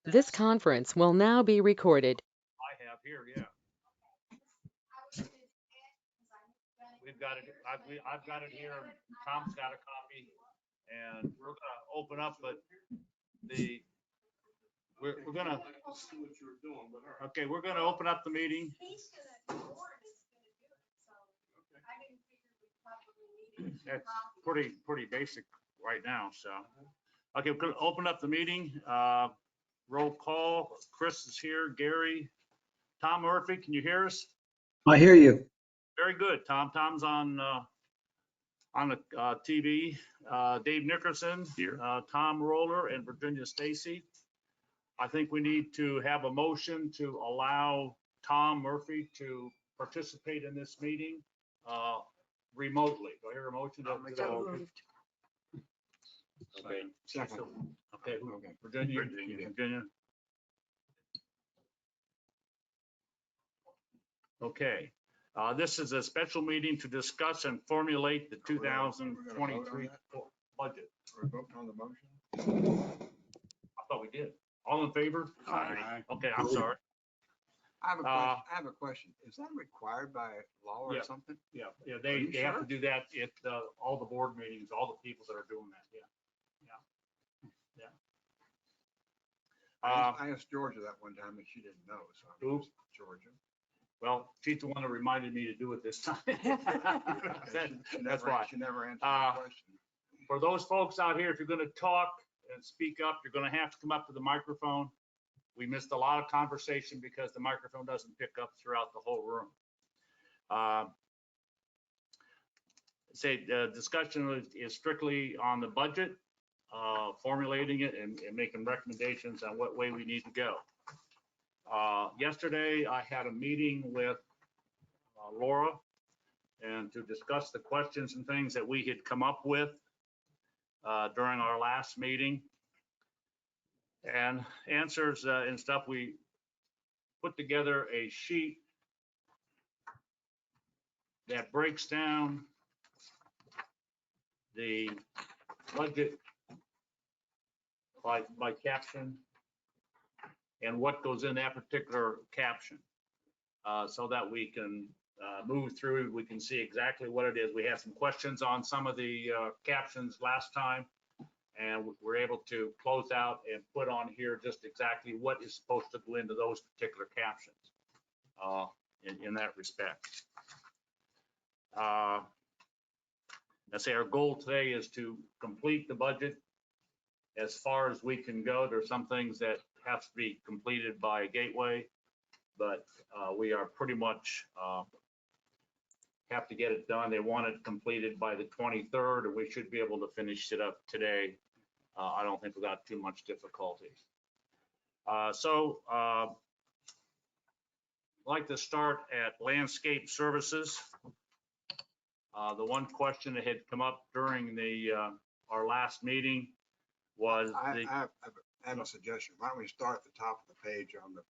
This conference will now be recorded. I have here, yeah. We've got it, I've got it here, Tom's got a copy, and we're gonna open up, but we're gonna, okay, we're gonna open up the meeting. That's pretty basic right now, so. Okay, we're gonna open up the meeting, roll call, Chris is here, Gary, Tom Murphy, can you hear us? I hear you. Very good, Tom. Tom's on the TV. Dave Nickerson, Here. Tom Roller, and Virginia Stacy. I think we need to have a motion to allow Tom Murphy to participate in this meeting remotely. Do I hear a motion? Okay. Second. Okay, Virginia. Okay. This is a special meeting to discuss and formulate the 2023 budget. We're voting on the motion? I thought we did. All in favor? Aye. Okay, I'm sorry. I have a question. Is that required by law or Yeah. something? Yeah, Are they you have sure? to do that at all the board meetings, all the people that are doing that, yeah. I asked Georgia that one time and she didn't know, so. Who? Georgia. Well, she's the one that reminded me to do it this time. That's why. She never answered the question. For those folks out here, if you're gonna talk and speak up, you're gonna have to come up to the microphone. We missed a lot of conversation because the microphone doesn't pick up throughout the whole room. Discussion is strictly on the budget, formulating it and making recommendations on what way we need to go. Yesterday, I had a meeting with Laura and to discuss the questions and things that we had come up with during our last meeting. And answers and stuff, we put together a sheet that breaks down the budget by caption and what goes in that particular caption, so that we can move through, we can see exactly what it is. We had some questions on some of the captions last time, and we're able to close out and put on here just exactly what is supposed to go into those particular captions in that respect. I say our goal today is to complete the budget as far as we can go. There's some things that have to be completed by Gateway, but we are pretty much have to get it done. They want it completed by the 23rd, and we should be able to finish it up today. I don't think without too much difficulty. I'd like to start at landscape services. The one question that had come up during our last meeting was I have a suggestion. Why don't we start at the top of the page on the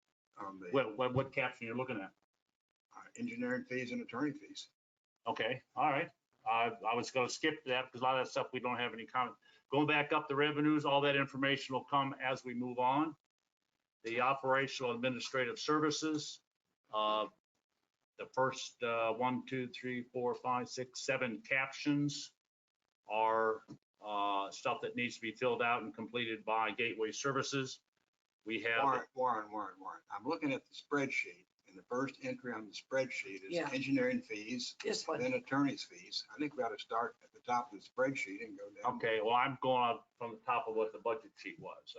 what caption you're looking at? Engineering fees and attorney fees. Okay, all right. I was going to skip that because a lot of that stuff we don't have any comment. Going back up the revenues, all that information will come as we move on. The operational administrative services, the first 1, 2, 3, 4, 5, 6, 7 captions are stuff that needs to be filled out and completed by Gateway Services. We have Warren. I'm looking at the spreadsheet, and the first entry on the spreadsheet is engineering fees, then attorney's fees. I think we ought to start at the top of the spreadsheet and go down. Okay, well, I'm going on from the top of what the budget sheet was. So.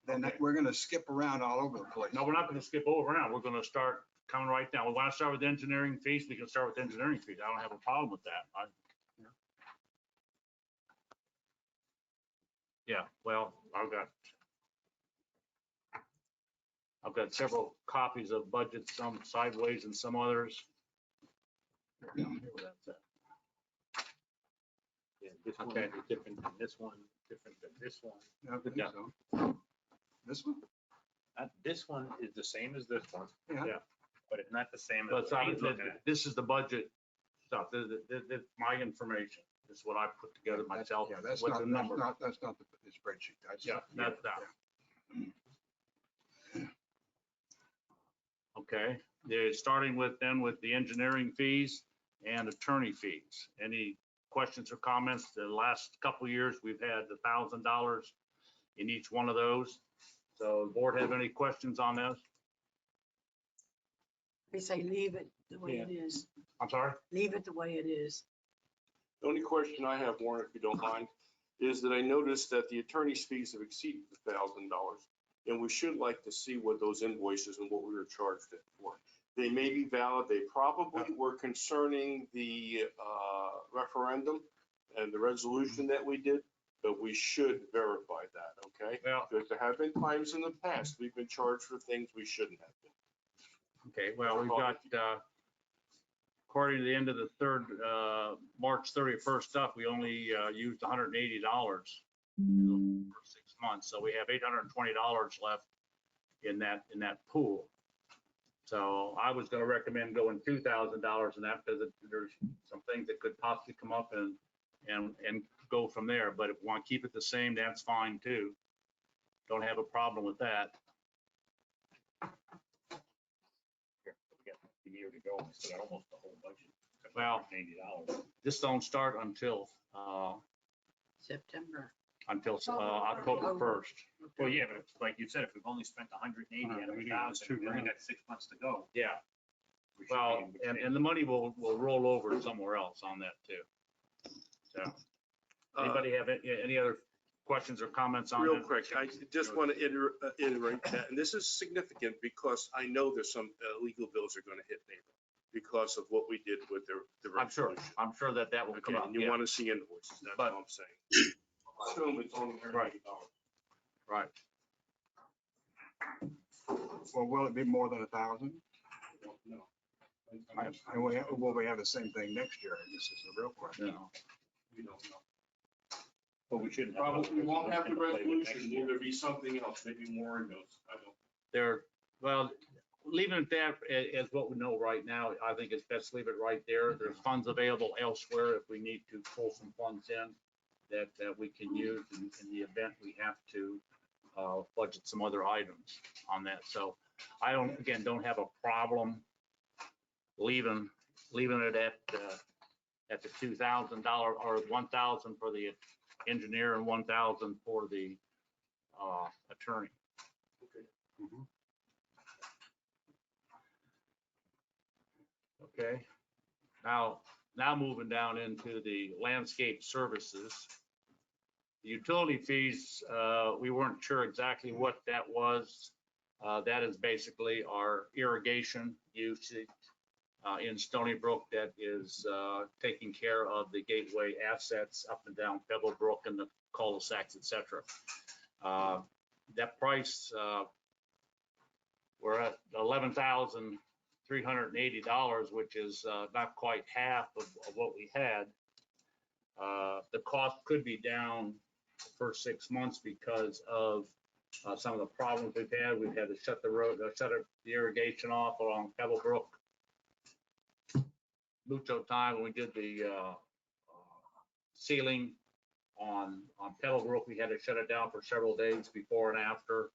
Then Okay. we're going to skip around all over the place. No, we're not going to skip over now. We're going to start coming right down. We want to start with engineering fees. We can start with engineering fees. I don't have a problem with that. Yeah, well, I've got several copies of budgets, some sideways and some others. Down here where that's at. Yeah, this one Okay. is different than this one, different than this one. I think Yeah. so. This one? This one is the same as this one. Yeah. But it's not the same But as it's what not- he's looking at. this is the budget stuff. This my information. This is what I put together myself. Yeah, that's with not the number. the spreadsheet. That's Yeah, that's that. Okay, they're starting with the engineering fees and attorney fees. Any questions or comments? The last couple of years, we've had $1,000 in each one of those. So the board have any questions on this? They say leave it the way it is. I'm sorry? Leave it the way it is. The only question I have, Warren, if you don't mind, is that I noticed that the attorney's fees have exceeded $1,000. And we should like to see what those invoices and what we were charged it for. They may be valid. They probably were concerning the referendum and the resolution that we did, but we should verify that, okay? Well, Because there have been times in the past we've been charged for things we shouldn't have been. okay, well, we've got, according to the end of the March 31st stuff, we only used $180 for 6 months. So we have $820 left in that pool. So I was gonna recommend going $2,000 in that because there's some things that could possibly come up and go from there. But if we want to keep it the same, that's fine too. Don't have a problem with that. We got a year to go. We still got almost the whole budget. Well, $80. this don't start until September. October 1st. Well, yeah, but it's like you said, if we've only spent 180 out of 1,000, we only got 6 months to go. Yeah, We should be well, in good shape. and the money will roll over somewhere else on that too. So, anybody have any other questions or comments on Real that? quick, I just want to iterate that, and this is significant because I know there's some legal bills are going to hit neighbor because of what we did with the I'm sure that will come Okay, up. and you Yeah, want to see invoices, that's But- all I'm saying. Assume it's only Right. $180. right. Well, will it be more than 1,000? No. And will we have the same thing next year? This is the real question. No. We don't know. But we shouldn't. have Probably we won't have the to play with next resolution, year. will there be something else, maybe more in those, I don't. Well, leaving it that as what we know right now, I think it's best to leave it right there. There's funds available elsewhere if we need to pull some funds in that we can use in the event we have to budget some other items on that. So I don't have a problem leaving it at the $2,000 or $1,000 for the engineer and $1,000 for the attorney. Okay, now moving down into the landscape services. The utility fees, we weren't sure exactly what that was. That is basically our irrigation usage in Stoneybrook that is taking care of the gateway assets up and down Pebblebrook and the cul-de-sacs, et cetera. That price, we're at $11,380, which is not quite half of what we had. The cost could be down the first 6 months because of some of the problems we've had. We've had to shut the irrigation off along Pebblebrook. Mucho time when we did the sealing on Pebblebrook, we had to shut it down for several days before and after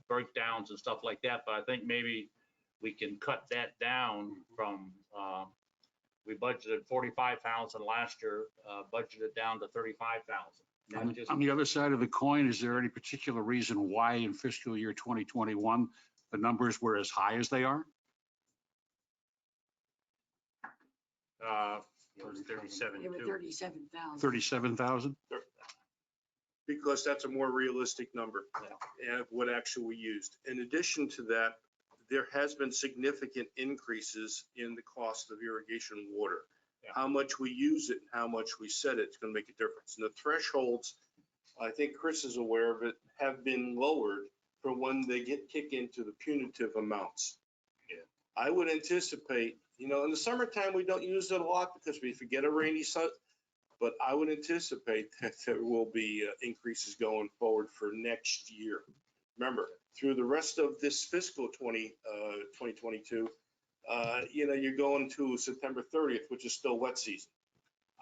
breakdowns and stuff like that. But I think maybe we can cut that down from, we budgeted 45,000 last year, budgeted down to 35,000. On the other side of the coin, is there any particular reason why in fiscal year 2021, the numbers were as high as they are? It was 37 They were too. 37,000. 37,000? Because that's a more realistic number and what actually we used. In addition to that, there has been significant increases in the cost of irrigation water. Yeah. How much we use it and how much we set it's going to make a difference. And the thresholds, I think Chris is aware of it, have been lowered for when they kick into the punitive amounts. Yeah. I would anticipate, in the summertime, we don't use it a lot because we forget a rainy sun. But I would anticipate that there will be increases going forward for next year. Remember, through the rest of this fiscal 2022, you're going to September 30th, which is still wet season.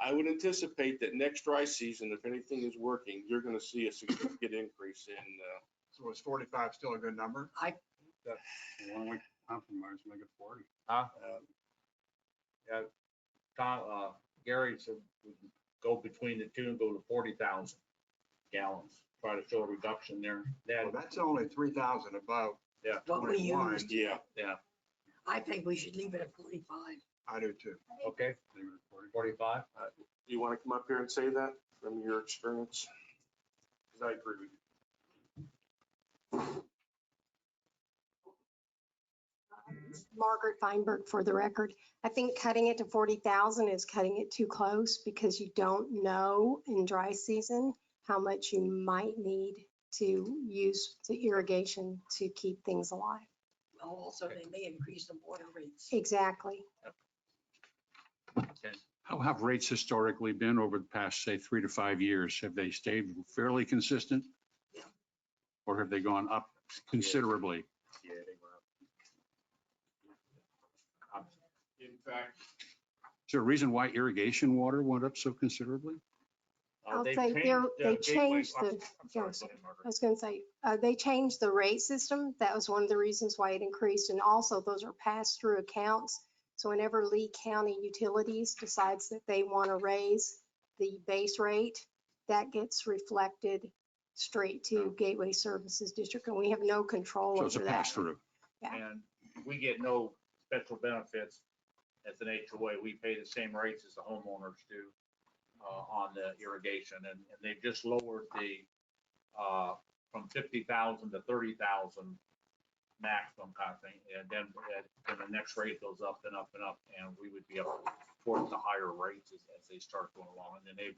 I would anticipate that next dry season, if anything is working, you're going to see a significant increase in. So is 45 still a good number? Why don't we compromise, make it 40? Yeah, Tom, Gary said we can go between the two and go to 40,000 gallons. Try to show a reduction there. Well, that's only 3,000 above What we 21. used. Yeah. I think we should leave it at 45. I do too. Okay, Leave it at 40. 45. You want to come up here and say that from your experience? Because I agree with you. Margaret Feinberg for the record. I think cutting it to 40,000 is cutting it too close because you don't know in dry season how much you might need to use the irrigation to keep things alive. Also, they may increase the water rates. Exactly. How have rates historically been over the past, say, 3 to 5 years? Have they stayed fairly consistent? Yeah. Or have they gone up considerably? Yeah, they were up. In fact, Is there a reason why irrigation water went up so considerably? I'll They've say changed, they Gateway- changed I'm the, sorry, yeah, go ahead, Margaret. I was going to say, they changed the rate system. That was one of the reasons why it increased. And also those are pass-through accounts. So whenever Lee County Utilities decides that they want to raise the base rate, that gets reflected straight to Gateway Services District. And we have no control So it's a over that. pass-through. Yeah. And we get no special benefits as an HOA. We pay the same rates as the homeowners do on the irrigation. And they've just lowered the, from 50,000 to 30,000 maximum kind of thing. And then the next rate goes up and up and up, and we would be up towards the higher rates as they start going along. And then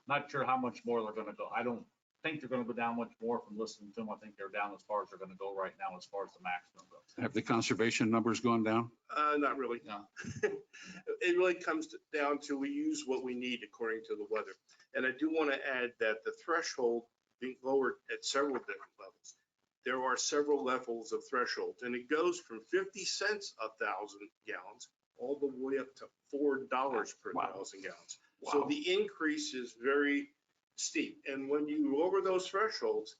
not sure how much more they're gonna go. I don't think they're gonna go down much more from listening to them. I think they're down as far as they're gonna go right now, as far as the maximum goes. Have the conservation numbers gone down? Not really. No. It really comes down to we use what we need according to the weather. And I do want to add that the threshold being lowered at several different levels. There are several levels of thresholds, and it goes from 50 cents a thousand gallons all the way up to $4 per Wow. thousand gallons. So Wow. the increase is very steep. And when you lower those thresholds,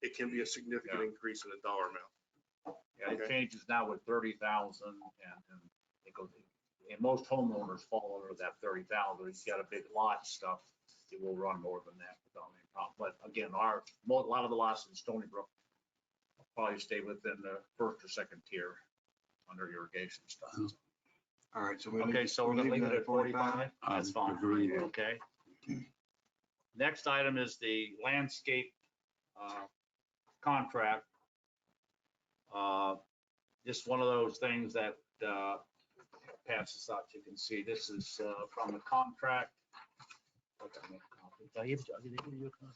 it can be a significant increase in the dollar amount. Yeah, it Okay. changes now with 30,000 and it goes, and most homeowners fall under that 30,000. If you got a big lot stuff, it will run more than that without any problem. But again, a lot of the lots in Stoneybrook probably stay within the first or second tier under irrigation stuff. All right, so Okay, so we're gonna leave it at 45? That's fine. Agreed. Okay. Next item is the landscape contract. Just one of those things that pass this out, you can see, this is from the contract. Okay, I'll give you a copy.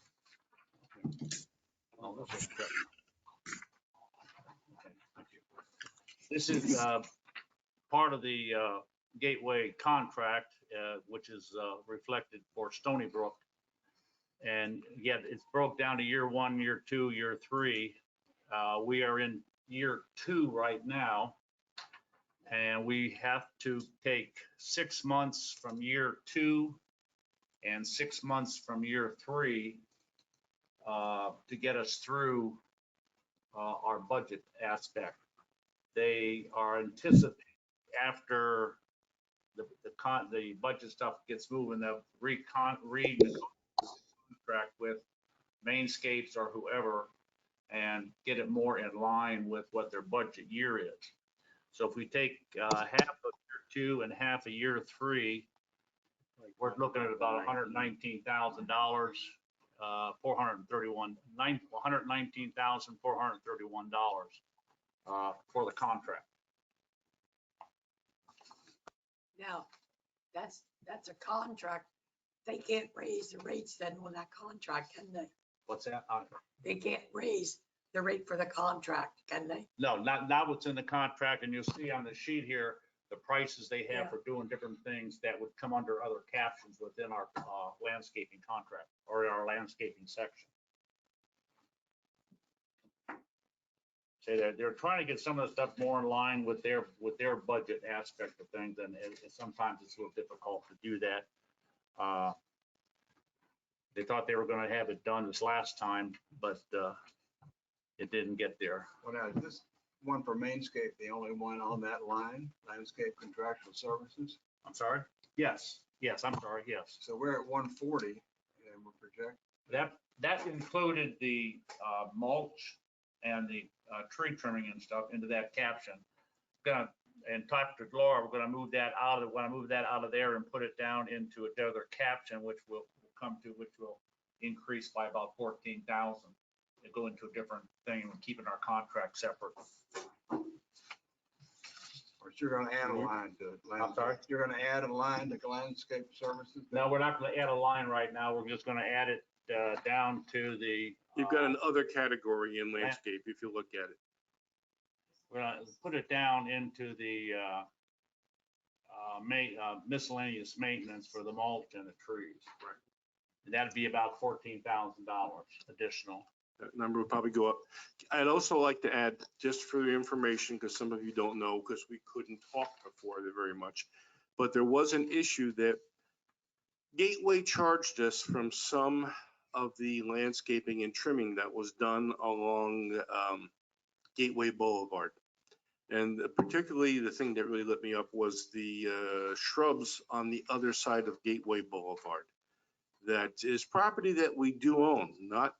Oh, this is correct. Okay, thank you. This is part of the Gateway contract, which is reflected for Stoneybrook. And yet it's broke down to year 1, year 2, year 3. We are in year 2 right now. And we have to take 6 months from year 2 and 6 months from year 3 to get us through our budget aspect. They are anticipating after the budget stuff gets moving, they'll renegotiate contract with Mainscapes or whoever and get it more in line with what their budget year is. So if we take half of year 2 and half of year 3, we're looking at about $119,000, $119,431 for the contract. Now, that's a contract. They can't raise the rates then on that contract, can they? What's that? They can't raise the rate for the contract, can they? No, not what's in the contract. And you'll see on the sheet here, the prices they have for doing different things that would come under other captions within our landscaping contract or our landscaping section. Say that they're trying to get some of the stuff more in line with their budget aspect of things, and sometimes it's a little difficult to do that. They thought they were going to have it done this last time, but it didn't get there. Well, now, one for Mainscape, the only one on that line, landscape contractual services? I'm sorry? Yes, I'm sorry, yes. So we're at 140 and we're projecting. That included the mulch and the tree trimming and stuff into that caption. And talk to Laura, we're gonna move that out of there and put it down into another caption, which will increase by about 14,000. It go into a different thing and keeping our contract separate. Or you're gonna add a line to it. I'm sorry? You're gonna add a line to landscape services? No, we're not gonna add a line right now. We're just gonna add it down to the. You've got another category in landscape, if you look at it. We're gonna put it down into the miscellaneous maintenance for the mulch and the trees. Right. And that'd be about $14,000 additional. That number would probably go up. I'd also like to add, just for your information, because some of you don't know, because we couldn't talk before there very much, but there was an issue that Gateway charged us from some of the landscaping and trimming that was done along Gateway Boulevard. And particularly the thing that really lit me up was the shrubs on the other side of Gateway Boulevard. That is property that we do own, not,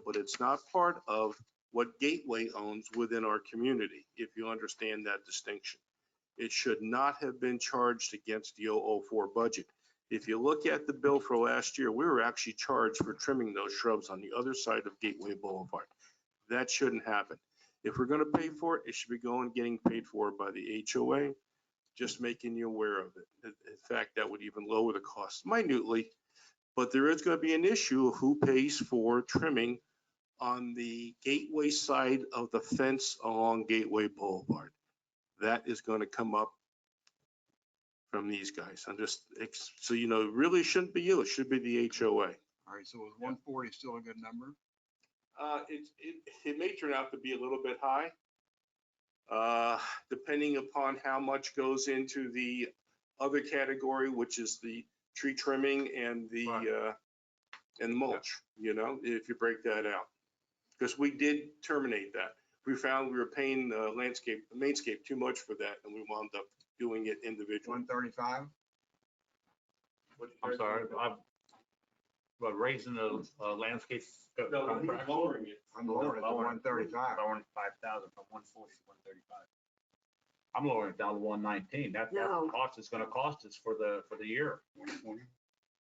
but it's not part of what Gateway owns within our community, if you understand that distinction. It should not have been charged against the 004 budget. If you look at the bill for last year, we were actually charged for trimming those shrubs on the other side of Gateway Boulevard. That shouldn't happen. If we're going to pay for it, it should be getting paid for by the HOA, just making you aware of it. In fact, that would even lower the cost minutely, but there is going to be an issue of who pays for trimming on the Gateway side of the fence along Gateway Boulevard. That is going to come up from these guys. So it really shouldn't be you. It should be the HOA. All right, so is 140 still a good number? It may turn out to be a little bit high, depending upon how much goes into the other category, which is the tree trimming and the mulch, if you break that out. Because we did terminate that. We found we were paying Mainscape too much for that, and we wound up doing it individually. 135? I'm sorry, raising the landscape. No, I'm lowering it. I'm lowering it to 135. Lowering 5,000 from 140 to 135. I'm lowering it down to 119. That's the cost it's gonna cost us for the year.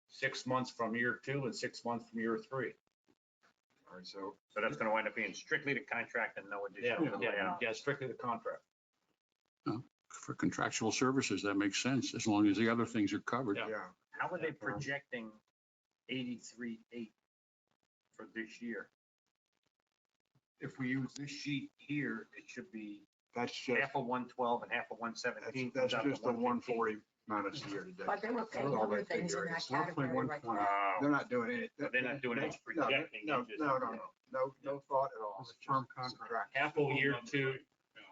6 months from year 2 and 6 months from year 3. All right, so that's gonna wind up being strictly the contract and no additional. Yeah, strictly the contract. For contractual services, that makes sense, as long as the other things are covered. Yeah. How are they projecting 83.8 for this year? If we use this sheet here, it should be that's just, half of 112 and half of 117. that's just the 140 minus the year to date. But they were paying other things in that category right now. They're not doing it. But they're not doing it, projecting. No thought at all. It's term contract. Half of year 2.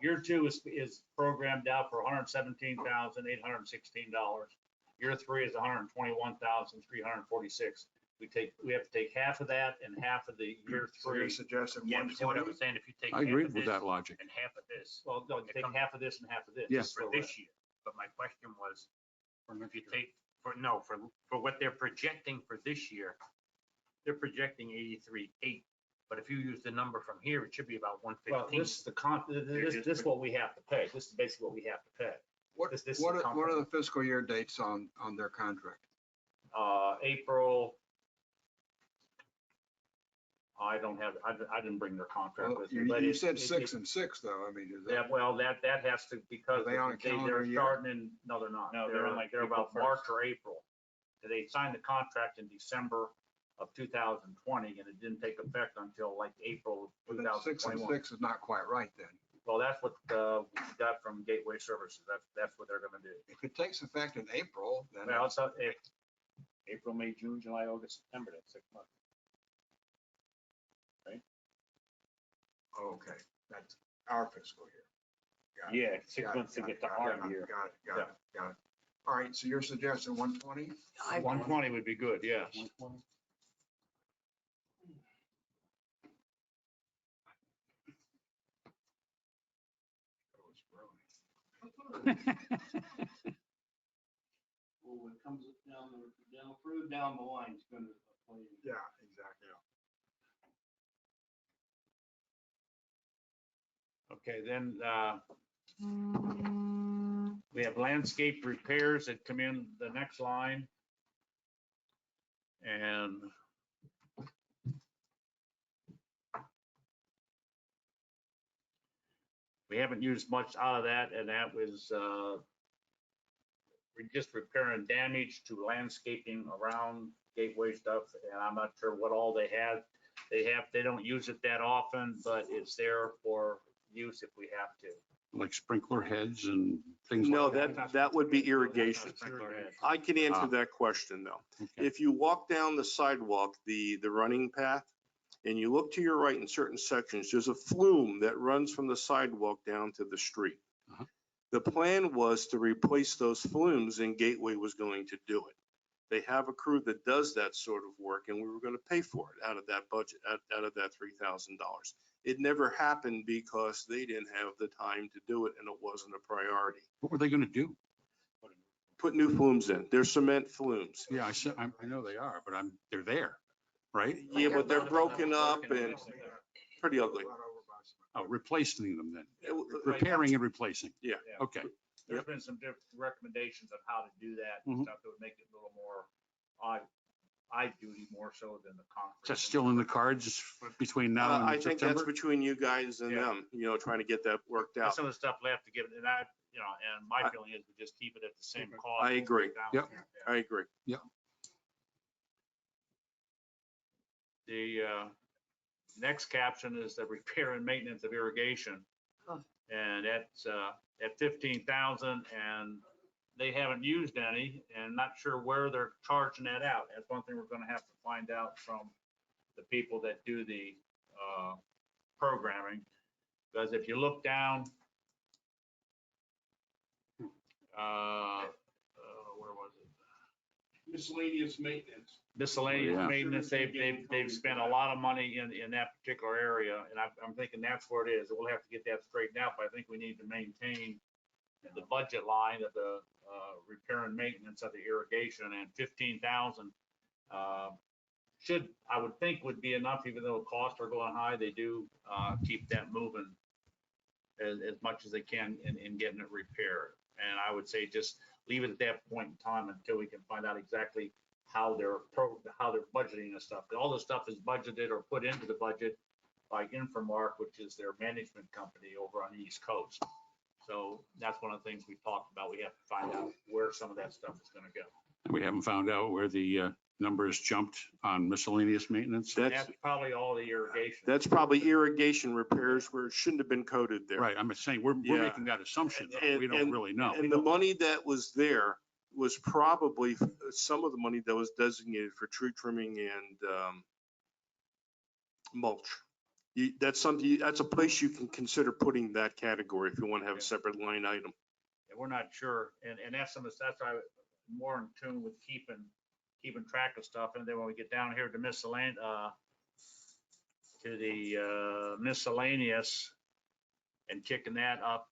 Year 2 is programmed out for $117,816. Year 3 is $121,346. We have to take half of that and half of the year So you're 3. suggesting Yeah, but see what I 120? was saying, if you take I half agree of with this that logic. and half of this, Well, no, take half of this and half of this. Yes. for this year. But my question was, if you take, for what they're projecting for this year, they're projecting 83.8. But if you use the number from here, it should be about Well, 115. this is this is what we have to pay. This is basically what we have to pay. What This is are the the fiscal year dates on their contract? April. I didn't bring their contract Well, with me. But you said 6 and 6 though. I mean, is Yeah, that, well, that has to, because Are they on a calendar they're year? starting in, no, they're not. No, they're on like They're April about March 1st. or April. They signed the contract in December of 2020 and it didn't take effect until like April of well, then 6 and 2021. 6 is not quite right then. Well, that's what we got from Gateway Services. That's what they're gonna do. If it takes effect in April, then Well, so if, April, May, June, July, August, September, that's 6 months. okay, that's our fiscal year. Got it. Yeah, 6 Got it, months to got get it, to got our it, year. Got it. All right, so you're suggesting 120? 120 would be good, yes. Well, when it comes further down the line, it's gonna play. Yeah, exactly. Okay, then, we have landscape repairs that come in the next line. And we haven't used much out of that, and that was, we're just repairing damage to landscaping around gateway stuff, and I'm not sure what all they have. They don't use it that often, but it's there for use if we have to. Like sprinkler heads and things No, like that? that would be irrigation. Sprinkler head. I can answer that question though. Okay. If you walk down the sidewalk, the running path, and you look to your right in certain sections, there's a flume that runs from the sidewalk down to the street. Uh-huh. The plan was to replace those flumes and Gateway was going to do it. They have a crew that does that sort of work and we were going to pay for it out of that budget, out of that $3,000. It never happened because they didn't have the time to do it and it wasn't a priority. What were they going to do? Put new flumes in. They're cement flumes. Yeah, I know they are, but they're there, right? Yeah, but they're broken up and pretty ugly. Oh, replacing them then, It- repairing and replacing. Yeah. Okay. There's been some different recommendations of how to do that, and Mhm. stuff that would make it a little more eye duty more so than the concrete. Is that still in the cards between now I and think that's September? between you guys and Yeah. them, trying to get that worked There's out. some of the stuff left to give, and and my feeling is we just keep it at the same cost. I agree. Yep. I agree. The next caption is the repair and maintenance of irrigation. Huh. And that's at 15,000, and they haven't used any, and not sure where they're charging that out. That's one thing we're gonna have to find out from the people that do the programming. Because if you look down, where was it? Miscellaneous maintenance. Miscellaneous Yeah. maintenance, they've spent a lot of money in that particular area, and I'm thinking that's where it is. We'll have to get that straightened out, but I think we need to maintain the budget line of the repair and maintenance of the irrigation, and 15,000 I would think would be enough, even though costs are going high. They do keep that moving as much as they can in getting it repaired. And I would say just leave it at that point in time until we can find out exactly how they're budgeting this stuff. All this stuff is budgeted or put into the budget by Infomark, which is their management company over on the East Coast. So that's one of the things we talked about. We have to find out where some of that stuff is going to go. We haven't found out where the numbers jumped on miscellaneous maintenance? That's probably all the irrigation. That's probably irrigation repairs where it shouldn't have been coded there. Right, I'm saying, we're Yeah. making that assumption, but we don't And- really know. And the money that was there was probably some of the money that was designated for tree trimming and mulch. That's a place you can consider putting that category if you want to have a separate line item. And we're not sure, and that's why I'm more in tune with keeping track of stuff. And then when we get down here to miscellaneous and kicking that up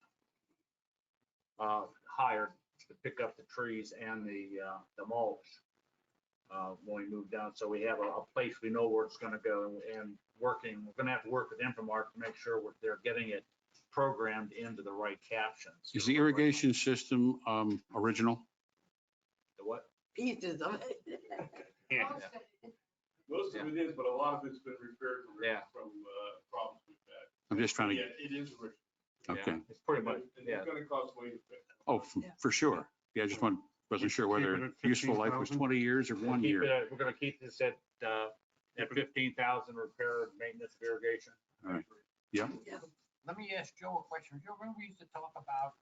higher to pick up the trees and the mulch when we move down. So we have a place we know where it's going to go, and we're going to have to work with Infomark to make sure they're getting it programmed into the right captions. Is the irrigation system original? The what? Pieces of it. Yeah. Most of it is, but a lot of it's been repaired Yeah. from problems we've had. I'm just trying Yeah, to, it is original. okay. It's pretty much, And yeah. it's gonna cost way to fix. Oh, for sure. Yeah, I just wasn't sure Keep it whether at useful life was 15,000? 20 years or 1 year. We're gonna keep this at 15,000 repair and maintenance of irrigation. All right. Yeah. Let me ask Joe a question. Joe, remember we used to talk about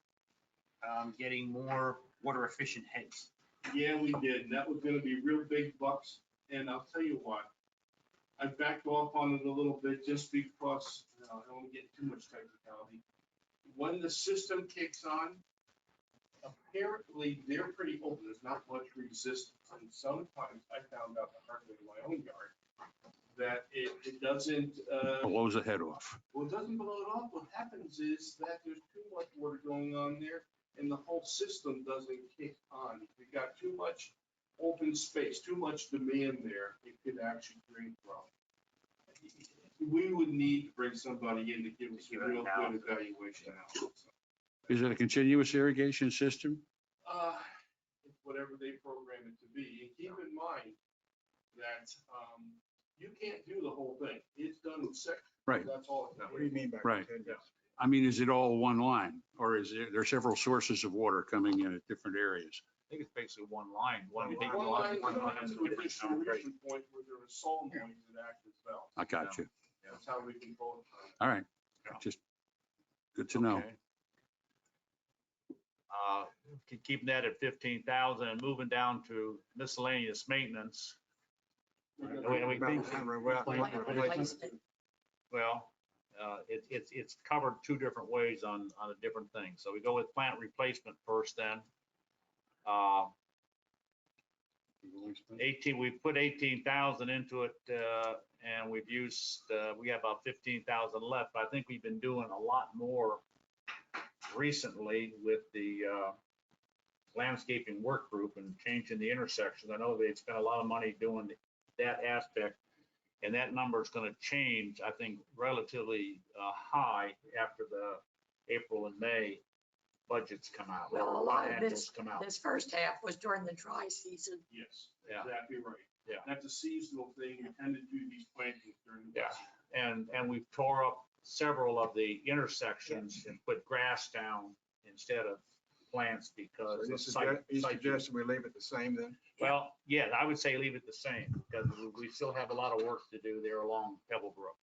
getting more water efficient heads? Yeah, we did. And that was gonna be real big bucks. And I'll tell you what, I backed off on it a little bit just because, I don't want to get too much technicality. When the system kicks on, apparently they're pretty open. There's not much resistance. And sometimes I found out the hard way in my own yard that it doesn't, Blows the head off. well, it doesn't blow it off. What happens is that there's too much water going on there and the whole system doesn't kick on. If you've got too much open space, too much demand there, it could actually create problems. We would need to bring somebody in to give us a real good evaluation analysis. Is it a continuous irrigation system? It's whatever they program it to be. And keep in mind that you can't do the whole thing. It's done in sections. Right. That's all. What do you mean by Right. continuous? I mean, is it all one line or is there several sources of water coming in at different areas? I think it's basically one line, One big line one line. to a distribution point where there are solenoids that act as valves. I got you. That's how we control it. All right. Just good to know. Okay. Keeping that at 15,000 and moving down to miscellaneous maintenance. And we think, well, it's covered two different ways on a different thing. So we go with plant replacement first then. 18, we put 18,000 into it, and we've used, we have about 15,000 left. But I think we've been doing a lot more recently with the landscaping work group and changing the intersections. I know they've spent a lot of money doing that aspect, and that number is going to change, I think, relatively high after the April and May budgets come out. Well, a lot of financials come out. this first half was during the dry season. Yes, Yeah. exactly right. Yeah. That's a seasonal thing. You tend to do these plantings during the. Yeah. And we've tore up several of the intersections and put grass down instead of plants because So of site. you suggesting we leave it the same then? Well, yeah, I would say leave it the same because we still have a lot of work to do there along Pebblebrook.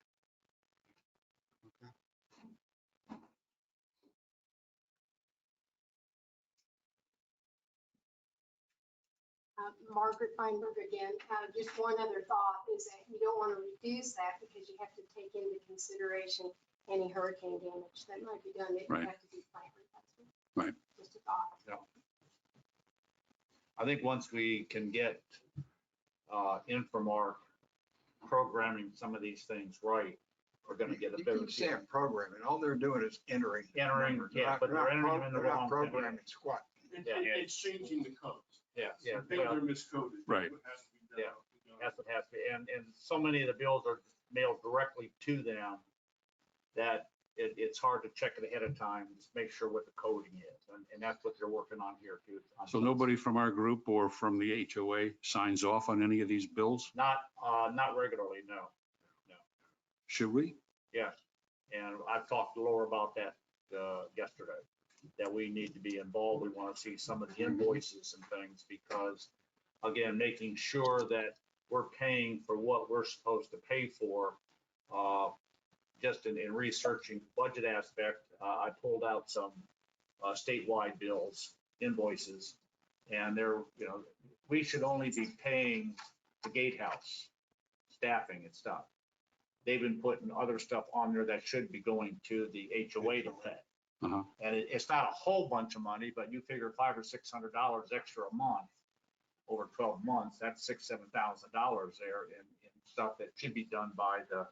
Margaret Feinberg again. Just one other thought is that you don't want to reduce that because you have to take into consideration any hurricane damage that might be done. That you Right. have to do plant replacement. Right. Just a thought. I think once we can get Infomart programming some of these things right, we're going to get a You better. keep saying programming, all they're doing is entering. Entering, yeah, but they're entering them in the They're not wrong. programming squat. It's changing the codes. Yeah, yeah. Some things are miscoded. Right. That's what has to be done. Yeah. That's what has to be, and so many of the bills are mailed directly to them that it's hard to check it ahead of time, just make sure what the coding is, and that's what they're working on here too. So nobody from our group or from the HOA signs off on any of these bills? Not regularly, no. Should we? Yes, and I've talked to Laura about that yesterday, that we need to be involved. We want to see some of the invoices and things because, again, making sure that we're paying for what we're supposed to pay for. Just in researching the budget aspect, I pulled out some statewide bills, invoices, and they're, we should only be paying the gatehouse staffing and stuff. They've been putting other stuff on there that should be going to the HOA to pay. Uh-huh. And it's not a whole bunch of money, but you figure $500 or $600 extra a month over 12 months, that's $6,000-7,000 there in stuff that should be done by the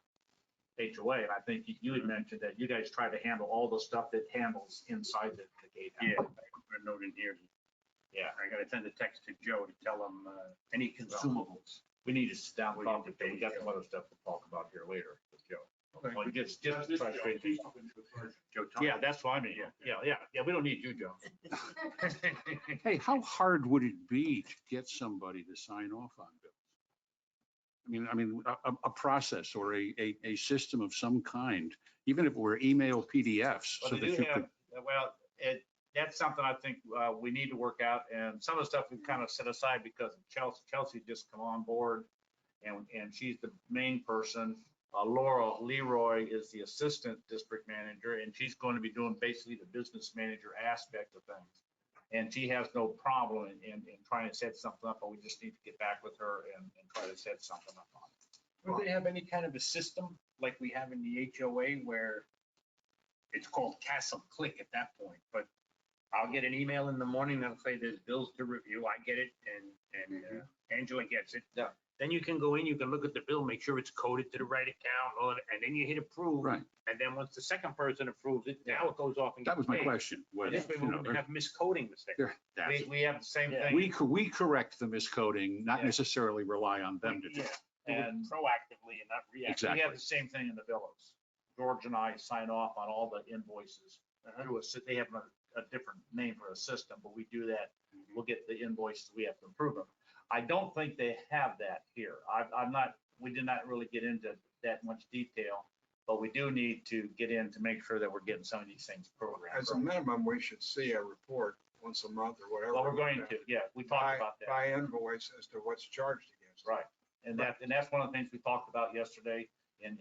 HOA. And I think you had mentioned that you guys try to handle all the stuff that handles inside the gatehouse. Yeah, I put a note in here. Yeah. I gotta send a text to Joe to tell him any consumables. We need to sit down and We talk. need to We got some other stuff to talk about here later with Joe. Okay. Well, just That's this try Joe. straight. He's up into the first. Joe Thomas. Yeah, that's what I mean. Yeah. We don't need you, Joe. Hey, how hard would it be to get somebody to sign off on bills? I mean, a process or a system of some kind, even if it were email PDFs. Well, So they that do you have, could, well, that's something I think we need to work out. And some of the stuff we've kind of set aside because Chelsea just come on board and she's the main person. Laura Leroy is the assistant district manager, and she's going to be doing basically the business manager aspect of things. And she has no problem in trying to set something up, but we just need to get back with her and try to set something up on it. Would they have any kind of a system like we have in the HOA where it's called Castle Click at that point, but I'll get an email in the morning that'll say there's bills to review. I get it and Angela gets it. Yeah. Then you can go in, you can look at the bill, make sure it's coded to the right account, and then you hit approve. Right. And then once the second person approves it, now it goes off and That gets was my paid. question. was, This way we you know, wouldn't have miscoding mistakes. that's- We have the same Yeah. thing. we correct the miscoding, not Yeah. necessarily rely on them to do Yeah, it. and Proactively and not reactively. Exactly. we have the same thing in the villas. George and I sign off on all the invoices through they have a different name for a system, but we do that. We'll get the invoices, we have to approve them. I don't think they have that here. We did not really get into that much detail, but we do need to get in to make sure that we're getting some of these things programmed. As a minimum, we should see a report once a month or whatever. Well, we're going to, yeah, we talked about that. By invoice as to what's charged against. it. Right, and that's one of the things we talked about yesterday, and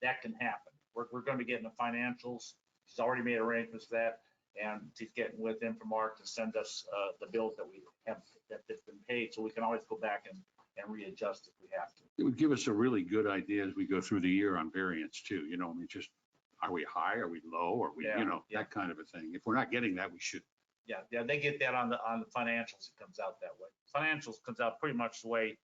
that can happen. We're gonna be getting the financials. She's already made arrangements for that, and she's getting with Infomart to send us the bills that we have, that's been paid, so we can always go back and readjust if we have to. It would give us a really good idea as we go through the year on variance too, you know, I mean, just, are we high, are we low, are we, Yeah, you know, yeah. that kind of a thing. If we're not getting that, we should. Yeah, they get that on the financials, it comes out that way. Financials comes out pretty much the way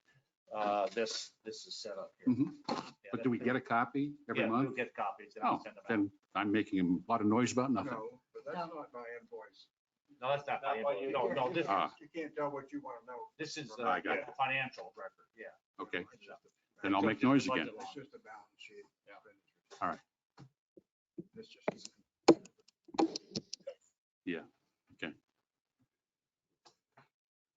this is set up here. Mhm. Yeah, But do we get a copy every Yeah, month? we'll get copies and I'll Oh, send them out. then I'm making a lot of noise about nothing. No, but that's not by invoice. No, that's not, by Not by invoice. you. No, this, You can't tell what you want to know. this is I got a financial record, yeah. Okay, It's just a- then I'll So make just the noise budget again. line. It's just a balance sheet. Yeah. expenditures. All right. It's just. Yeah, okay.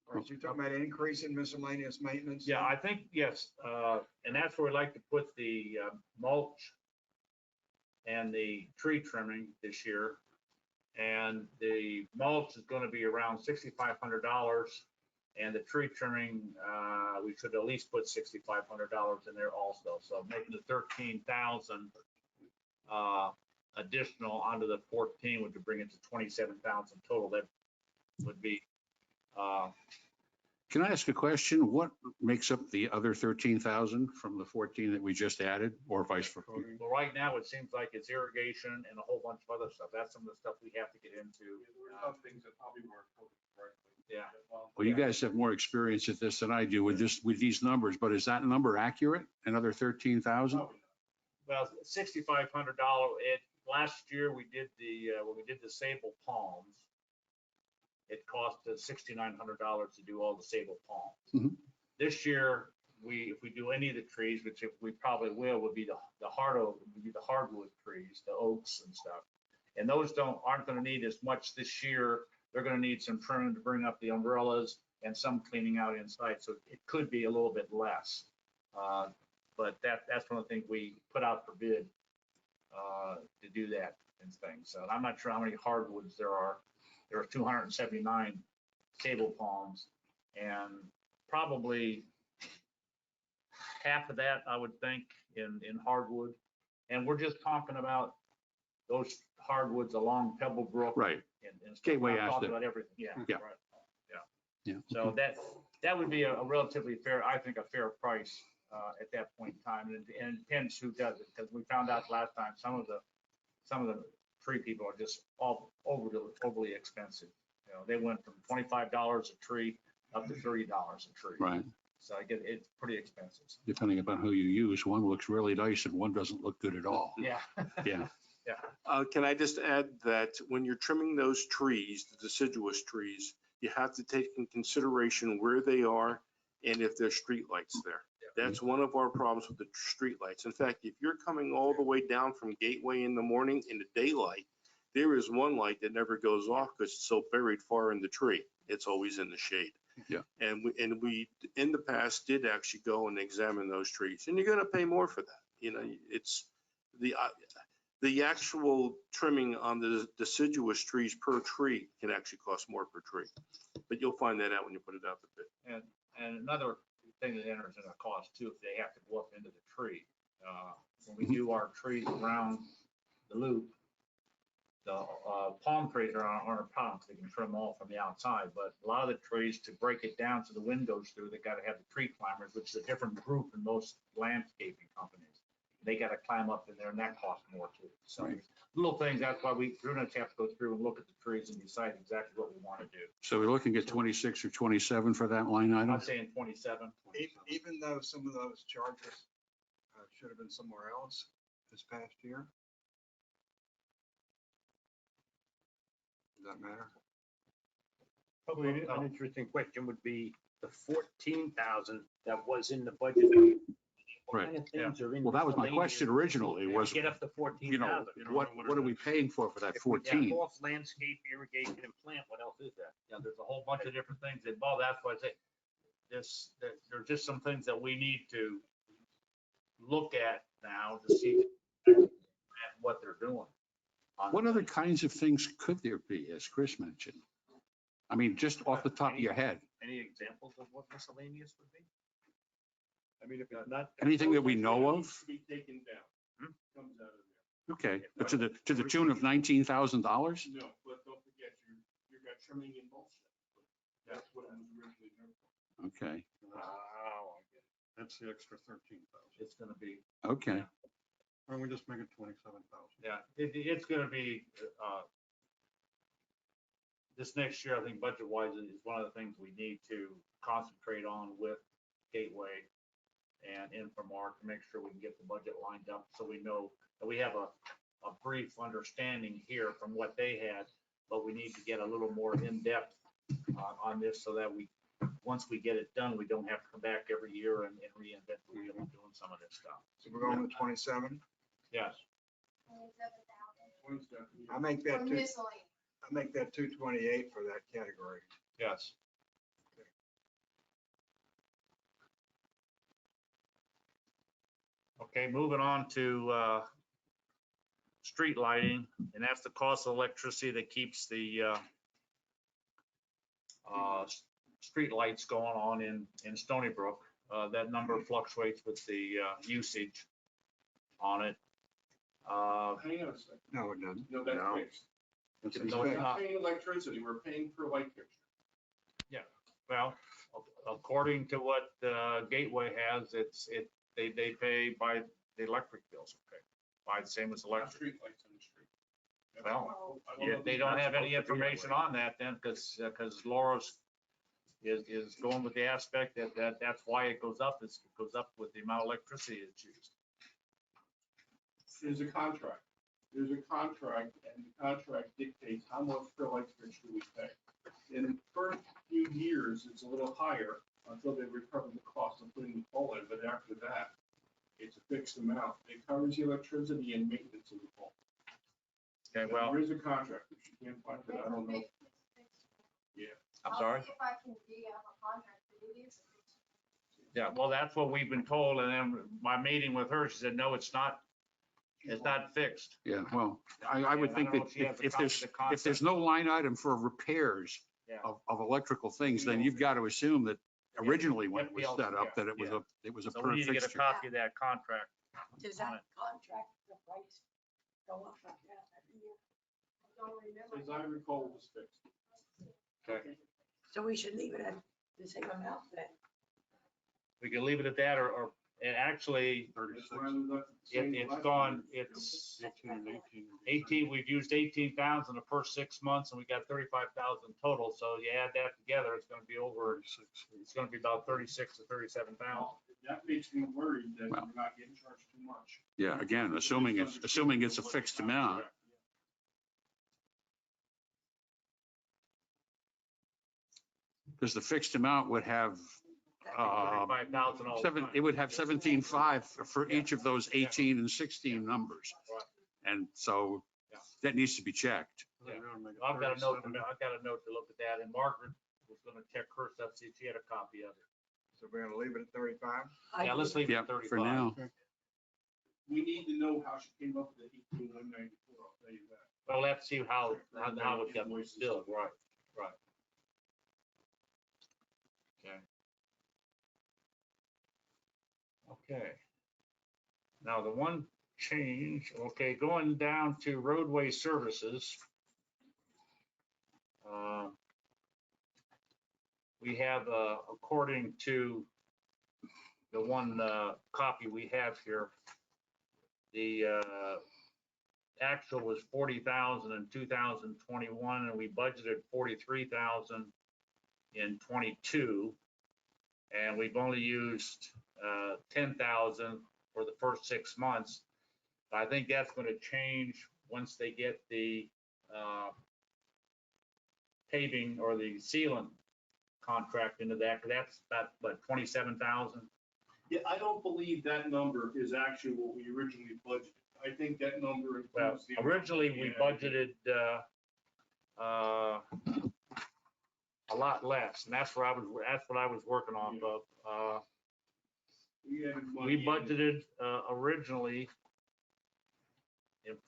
All right, so you're talking about an increase in miscellaneous maintenance? Yeah, I think, yes, and that's where we'd like to put the mulch and the tree trimming this year. And the mulch is gonna be around $6,500. And the tree trimming, we should at least put $6,500 in there also. So making the 13,000 additional onto the 14 would bring it to 27,000 total. That would be, Can I ask a question? What makes up the other 13,000 from the 14 that we just added, or vice versa? well, right now, it seems like it's irrigation and a whole bunch of other stuff. That's some of the stuff we have to get into. There were some things that probably weren't coded correctly. Yeah. Well, you guys have more experience at this than I do with these numbers, but is that number accurate? Another 13,000? Probably not. Well, $6,500, last year we did when we did the sable palms, it cost us $6,900 to do all the sable palms. Mhm. This year, if we do any of the trees, which if we probably will, would be the hardwood trees, the oaks and stuff. And those aren't gonna need as much this year. They're gonna need some trimming to bring up the umbrellas and some cleaning out inside, so it could be a little bit less. But that's one of the things we put out for bid to do that and things. So I'm not sure how many hardwoods there are. There are 279 sable palms, and probably half of that, I would think, in hardwood. And we're just talking about those hardwoods along Pebble Brook. Right. And stuff. Gateway We're not talking asset. about everything, yeah. Yeah. Right. Yeah. So that would be a relatively fair, I think, a fair price at that point in time. And it depends who does it, because we found out last time, some of the tree people are just all overly expensive. You know, they went from $25 a tree up to $30 a tree. Right. So it's pretty expensive. Depending upon who you use, one looks really nice and one doesn't look good at all. Yeah. Yeah. Can I just add that when you're trimming those trees, the deciduous trees, you have to take in consideration where they are and if there's streetlights there. That's one of our problems with the streetlights. In fact, if you're coming all the way down from Gateway in the morning in the daylight, there is one light that never goes off because it's so buried far in the tree. It's always in the shade. Yeah. And we in the past did actually go and examine those trees, and you're going to pay more for that. You know, it's the actual trimming on the deciduous trees per tree can actually cost more per tree, but you'll find that out when you put it out the bid. And another thing that enters in a cost too, if they have to go up into the tree. When we do our trees around the loop, the palm trees aren't a problem, they can trim all from the outside, but a lot of the trees, to break it down so the wind goes through, they gotta have the tree climbers, which is a different group in most landscaping companies. They gotta climb up in there and that costs more too. So Right. little things, that's why we pretty much have to go through and look at the trees and decide exactly what we want to do. So we're looking at 26 or 27 for that line item? I'm saying 27. Even though some of those charges should have been somewhere else this past year. Does that matter? Probably an interesting question would be the 14,000 that was in the budget. What kind of things are in Well, that was my miscellaneous? question originally, was, Get up to 14,000. what are we paying for that Yeah, 14? off landscape, irrigation and plant, what else is that? Yeah, there's a whole bunch of different things involved. That's why I say there's just some things that we need to look at now to see what they're doing. What other kinds of things could there be, as Chris mentioned? I mean, just off the top of your head, Any examples of what miscellaneous would be? I mean, if it's not. anything that we know of? Needs to be taken down. Comes out of Okay, but to the tune of $19,000? there. No, but don't forget, you got trimming and mulching. That's what it was originally there for. Okay, Wow. That's the extra 13,000. It's gonna be, okay. Why don't we just make it 27,000? yeah, it's gonna be, this next year, I think budget wise is one of the things we need to concentrate on with Gateway and Infomart to make sure we can get the budget lined up so we know that we have a brief understanding here from what they had, but we need to get a little more in-depth on this so that once we get it done, we don't have to come back every year and reinvent the wheel and doing some of this stuff. So we're going with 27. Yes. 27,000. I make that For two, miscellaneous. I make that 228 for that category. Yes. Okay, moving on to street lighting, and that's the cost of electricity that keeps the street lights going on in Stoneybrook. That number fluctuates with the usage on it. Hang on a second. No, it doesn't. No, that's No. fixed. It's No, fixed. it's We're not. not paying electricity, we're paying per light fixture. Well, according to what Gateway has, they pay by the electric bills, okay, by the same as Not electric. street lights on the street. That's Well, all. I Yeah, know they don't that's have any supposed to be that information way. on that then, because Laura's is going with the aspect that's why it goes up. It goes up with the amount of electricity it's used. There's a contract. There's a contract, and the contract dictates how much per light fixture we pay. In the first few years, it's a little higher until they recover the cost of putting the pole in, but after that, it's a fixed amount. It covers the electricity and maintenance of the pole. Okay, And well, there is a contract, if you can't find it, I don't know. I'm sorry. I'll see if I can dig out a contract, but it is a fixed. Yeah, well, that's what we've been told. And then my meeting with her, she said, no, it's not fixed. Yeah, well, I would Yeah, I think don't know that if she has a if copy of there's, the if contract. there's no line item for repairs Yeah. of electrical things, then you've got to assume that originally when it was FPL, set up, that it was yeah. a So per we need to get a fixture. copy of that contract. Does that contract, the price go up like that every year? I don't remember. As I recall, it was fixed. Okay. So we should leave it at the same amount then. We can leave it at that or and actually, That's why we left it the same it's last gone, year. it's 18 and 18, we've used 18,000 the first 6 months and we got 35,000 total. So you add that together, it's gonna be over, it's gonna be about 36 to 37,000. That makes me worried that Well. we're not getting charged too much. Yeah, again, assuming it's a fixed amount. Because the fixed amount would have, 35,000 all the time. it would have 17.5 for each of those 18 and 16 numbers. Right. And so that needs to be checked. Yeah. I've got a note to look at that, and Margaret was gonna check her stuff, see if she had a copy of it. So we're gonna leave it at 35? Yeah, let's leave it Yeah, at 35. for now. We need to know how she came up with the 18,194, I'll tell you that. Well, let's see how it got billed, right, right. Okay. Okay. Now, the one change, okay, going down to roadway services. We have, according to the one copy we have here, The actual was 40,000 in 2021, and we budgeted 43,000 in 22. And we've only used 10,000 for the first 6 months. I think that's going to change once they get the paving or the sealant contract into that, because that's about, what, 27,000? Yeah, I don't believe that number is actually what we originally budgeted. I think that number Well, includes the. originally we budgeted a lot less, and that's what I was working off of. We budgeted originally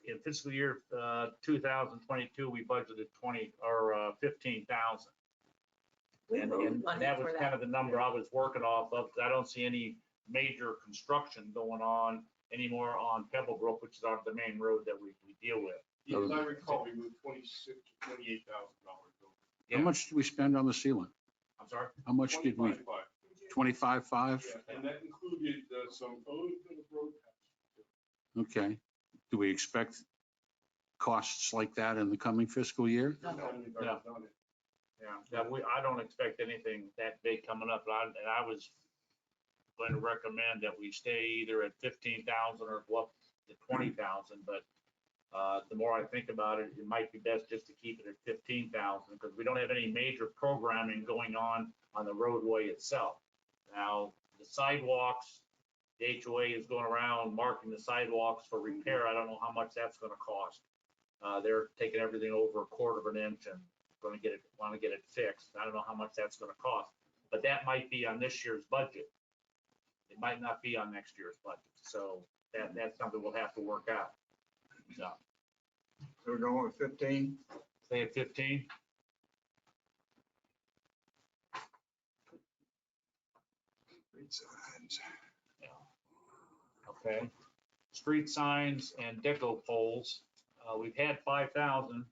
in fiscal year 2022, we budgeted 15,000. And that was kind of the number I was working off of. I don't see any major construction going on anymore on Pebblebrook, which is the main road that we deal with. Yeah, as I recall, we moved $26,000 to $28,000 over. Yeah. How much did we spend on the sealant? I'm sorry? How much did we, 25.5. 25.5? Yeah, and that included some photos of the road. Okay. Do we expect costs like that in the coming fiscal year? Yeah. Yeah, I don't expect anything that big coming up, and I was going to recommend that we stay either at 15,000 or go up to 20,000, but the more I think about it, it might be best just to keep it at 15,000, because we don't have any major programming going on the roadway itself. Now, the sidewalks, the HOA is going around marking the sidewalks for repair. I don't know how much that's going to cost. They're taking everything over a quarter of an inch and want to get it fixed. I don't know how much that's going to cost, but that might be on this year's budget. It might not be on next year's budget. So that's something we'll have to work out. So we're going with 15. Stay at 15. Street signs. Okay. Street signs and deco poles. We've had 5,000.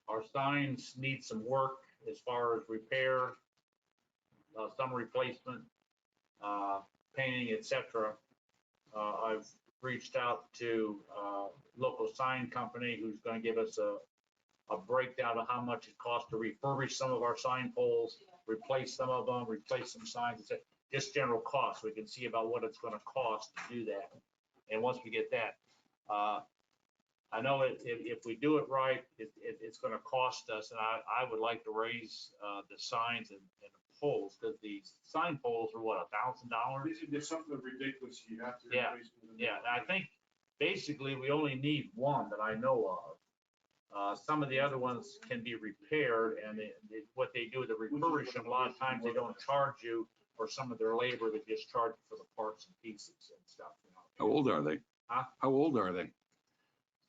Our signs need some work as far as repair, some replacement, painting, etc. I've reached out to a local sign company who's going to give us a breakdown of how much it costs to refurbish some of our sign poles, replace some of them, replace some signs, just general costs. We can see about what it's going to cost to do that. And once we get that, I know if we do it right, it's going to cost us, and I would like to raise the signs and poles, because the sign poles are what, $1,000? There's something ridiculous you have to. Yeah, yeah. And I think basically we only need one that I know of. Some of the other ones can be repaired, and what they do, they refurbish them. A lot of times they don't charge you for some of their labor; they just charge you for the parts and pieces and stuff. You know. How old are they? Huh? How old are they?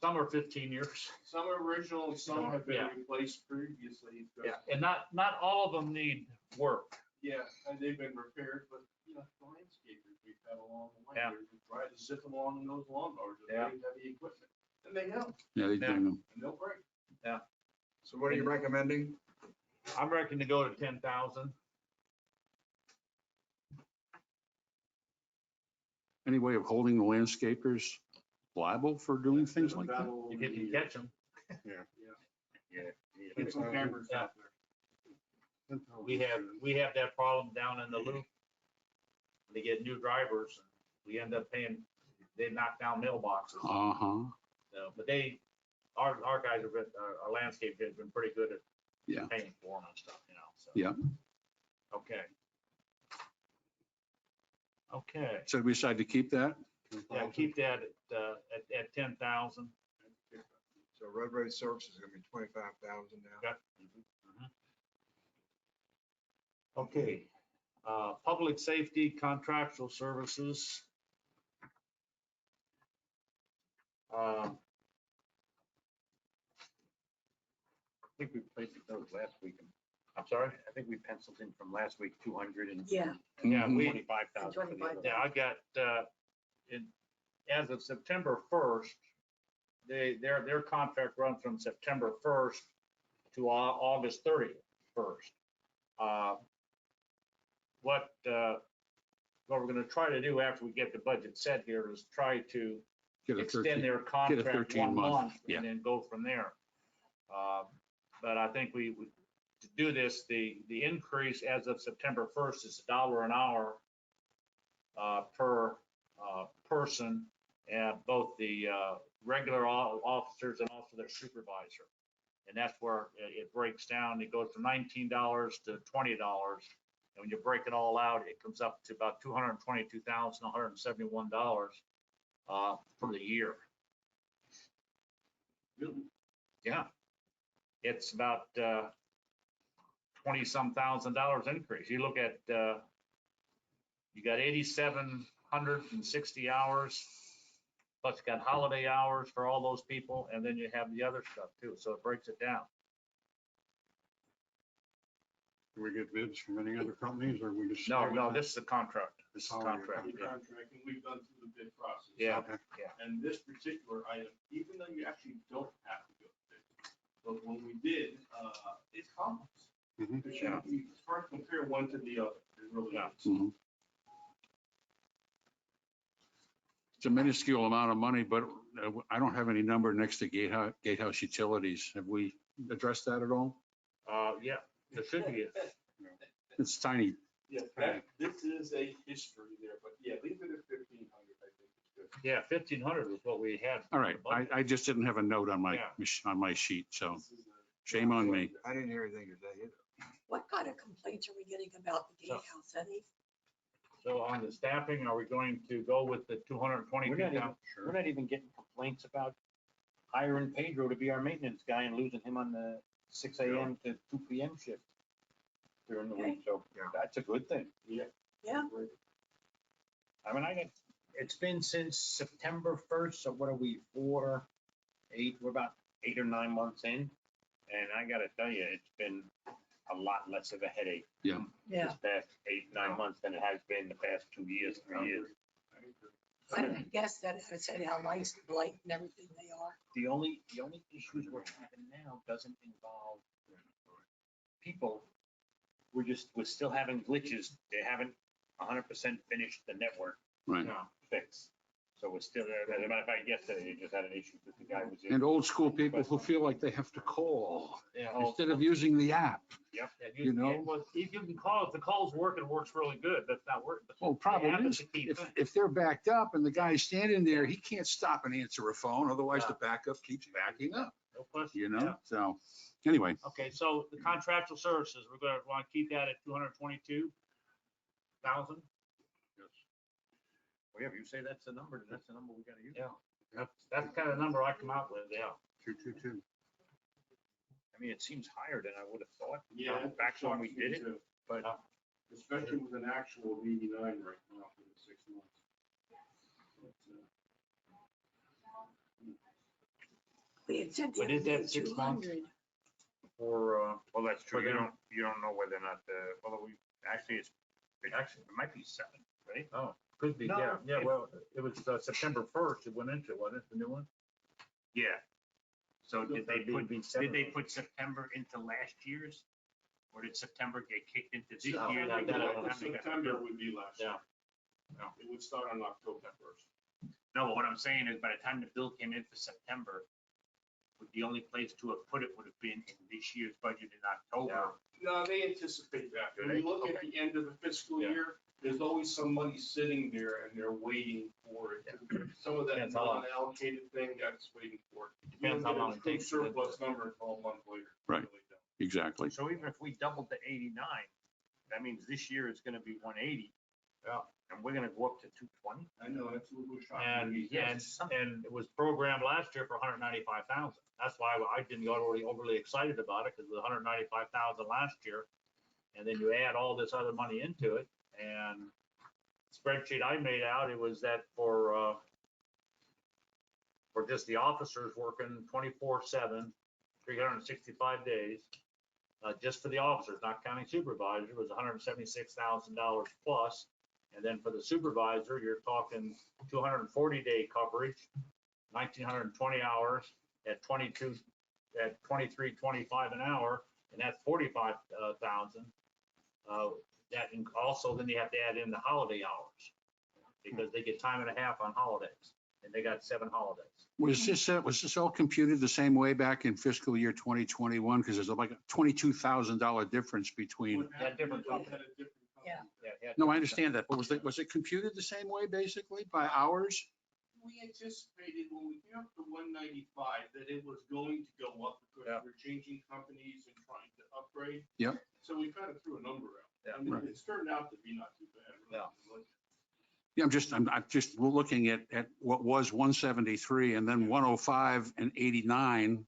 Some are 15 years. Some are original and some have been Yeah. replaced previously. Yeah, and not all of them need work. Yeah, and they've been repaired, but you know, the landscapers we've had along the way, Yeah. they're trying to zip along in those lawnmowers with Yeah. big heavy equipment. And they help, Yeah, they Yeah. do. and they'll break. So what are you recommending? I'm reckoning to go to 10,000. Any way of holding the landscapers liable for doing things like that? Battle If over you the can years. catch them. Get some cameras Yeah. out there. We have that problem down in the loop. They get new drivers, and we end up paying, they knock down mailboxes. Uh-huh. So, but our guys have been, our landscape has been pretty good at Yeah. paying for them and stuff, you know, so. Yeah. Okay. Okay, So we decide to keep that? yeah, keep that at 10,000. So roadway service is gonna be 25,000 now. Okay. Okay, public safety contractual services. I think we placed those last week. I'm sorry? I think we penciled in from last week, 200 and Yeah. Yeah, Mhm. we, 25,000 for the other. yeah, I got, as of September 1st, their contract runs from September 1st to August 31st. What what we're gonna try to do after we get the budget set here is try to Get a extend 13, their get a contract 13 1 month, month yeah. and then go from there. But I think to do this, the increase as of September 1st is $1 an hour per person, and both the regular officers and also their supervisor. And that's where it breaks down. It goes from $19 to $20. And when you break it all out, it comes up to about $222,171 for the year. Yeah. It's about 20-some $1,000 increase. You look at, you got 8,760 hours, plus you got holiday hours for all those people, and then you have the other stuff too, so it breaks it down. Do we get bids from any other companies or we just? No, this is a contract. This is a Oh, contract. The Yeah. contract, and we've gone through the bid process. Yeah. Okay. And this particular item, even though you actually don't have to go to bid, but when we did, it's complex. Mhm. It's Yeah. hard to compare one to the other. It really Yeah. is. Mhm. It's a minuscule amount of money, but I don't have any number next to gatehouse utilities. Have we addressed that at all? Yeah, there should be. It's tiny. Yeah, this is a history there, but yeah, leave it at 1,500, I think it's good. Yeah, 1,500 was what we had. All right, I just didn't have a note on my, Yeah. on my sheet, so This is a- shame on me. I didn't hear anything today either. What kind of complaints are we getting about the So- gatehouse, any? So on the staffing, are we going to go with the 222,000? We're not even getting complaints about hiring Pedro to be our maintenance guy and losing him on the 6 AM to 2 PM shift during the week. So that's a good thing. Yeah. Yeah. I mean, it's been since September 1st. So what are we, 4, 8? We're about 8 or 9 months in. And I gotta tell you, it's been a lot less of a headache Yeah. this past 8, 9 months than it has been the past 2 years, 3 years. I guess that if it's how nice and light and everything they are. The only issues we're having now doesn't involve people. We're still having glitches. They haven't 100% finished the network Right. fix. So we're still, as a matter of fact, yesterday they just had an issue because the guy was in. And old school people who feel like they have to call Yeah, instead of using the app. Yep. you know? Well, you can call, if the call's working, it works really good, that's not working. Well, problem happens is, to keep if they're backed up and the guy's standing there, he can't stop and answer a phone, otherwise the Yeah. backup keeps backing up, No question. you Yeah. know? So, anyway, Okay, so the contractual services, we're gonna want to keep that at 222,000? Well, yeah, if you say that's the number, then that's the number we gotta use. Yeah. That's the kind of number I come out with, yeah. 222. I mean, it seems higher than I would have thought. Yeah. Back when we did it, too. but Especially with an actual of 89 right now for the 6 months. But, We had said the But other is day that 6 months? 200. For, well, that's true. For You them. don't know whether or not well, we actually it might be 7, right? oh, could be, No, yeah, yeah, it- well, it was September 1st it went into, wasn't it, the new one? Yeah. So did they It'd be 7. put September into last year's? Or did September get kicked into this No, year? that- that- September would be last year. Yeah. It would start on October 1st. No, but what I'm saying is by the time the bill came in for September, the only place to have put it would have been in this year's budget in October. No, they anticipate that. Do When they? you look at Okay. the end of the fiscal Yeah. year, there's always some money sitting there and they're waiting for it. Some of that Depends how long. non-allocated thing, that's waiting for it. You Depends don't how get long a it true takes to get surplus number until a month later. You Right. really don't. exactly. So even if we doubled to 89, that means this year it's gonna be 180. Yeah. And we're gonna go up to 220? I know, that's what we're trying. And it was programmed last year for 195,000. That's why I didn't get overly excited about it, because it was 195,000 last year. And then you add all this other money into it, and spreadsheet I made out, it was that for just the officers working 24/7, 365 days, just for the officers, not counting supervisor, was $176,000 plus. And then for the supervisor, you're talking 240-day coverage, 1,920 hours at 23.25 an hour, and that's 45,000. that, and also then you have to add in the holiday hours, because they get time and a half on holidays, and they got 7 holidays. Was this all computed the same way back in fiscal year 2021? Because there's like a $22,000 difference between, What happened different is we company. had a different Yeah. company. Yeah, no, I understand that, but was it computed the same way basically by hours? We anticipated when we came up to 195 that it was going to go up because Yeah. we're changing companies and trying to upgrade. Yep. So we kind of threw a number out. Yeah. I mean, Right. it's turned out to be not too bad. really. Yeah, I'm just looking at what was 173 and then 105 and 89.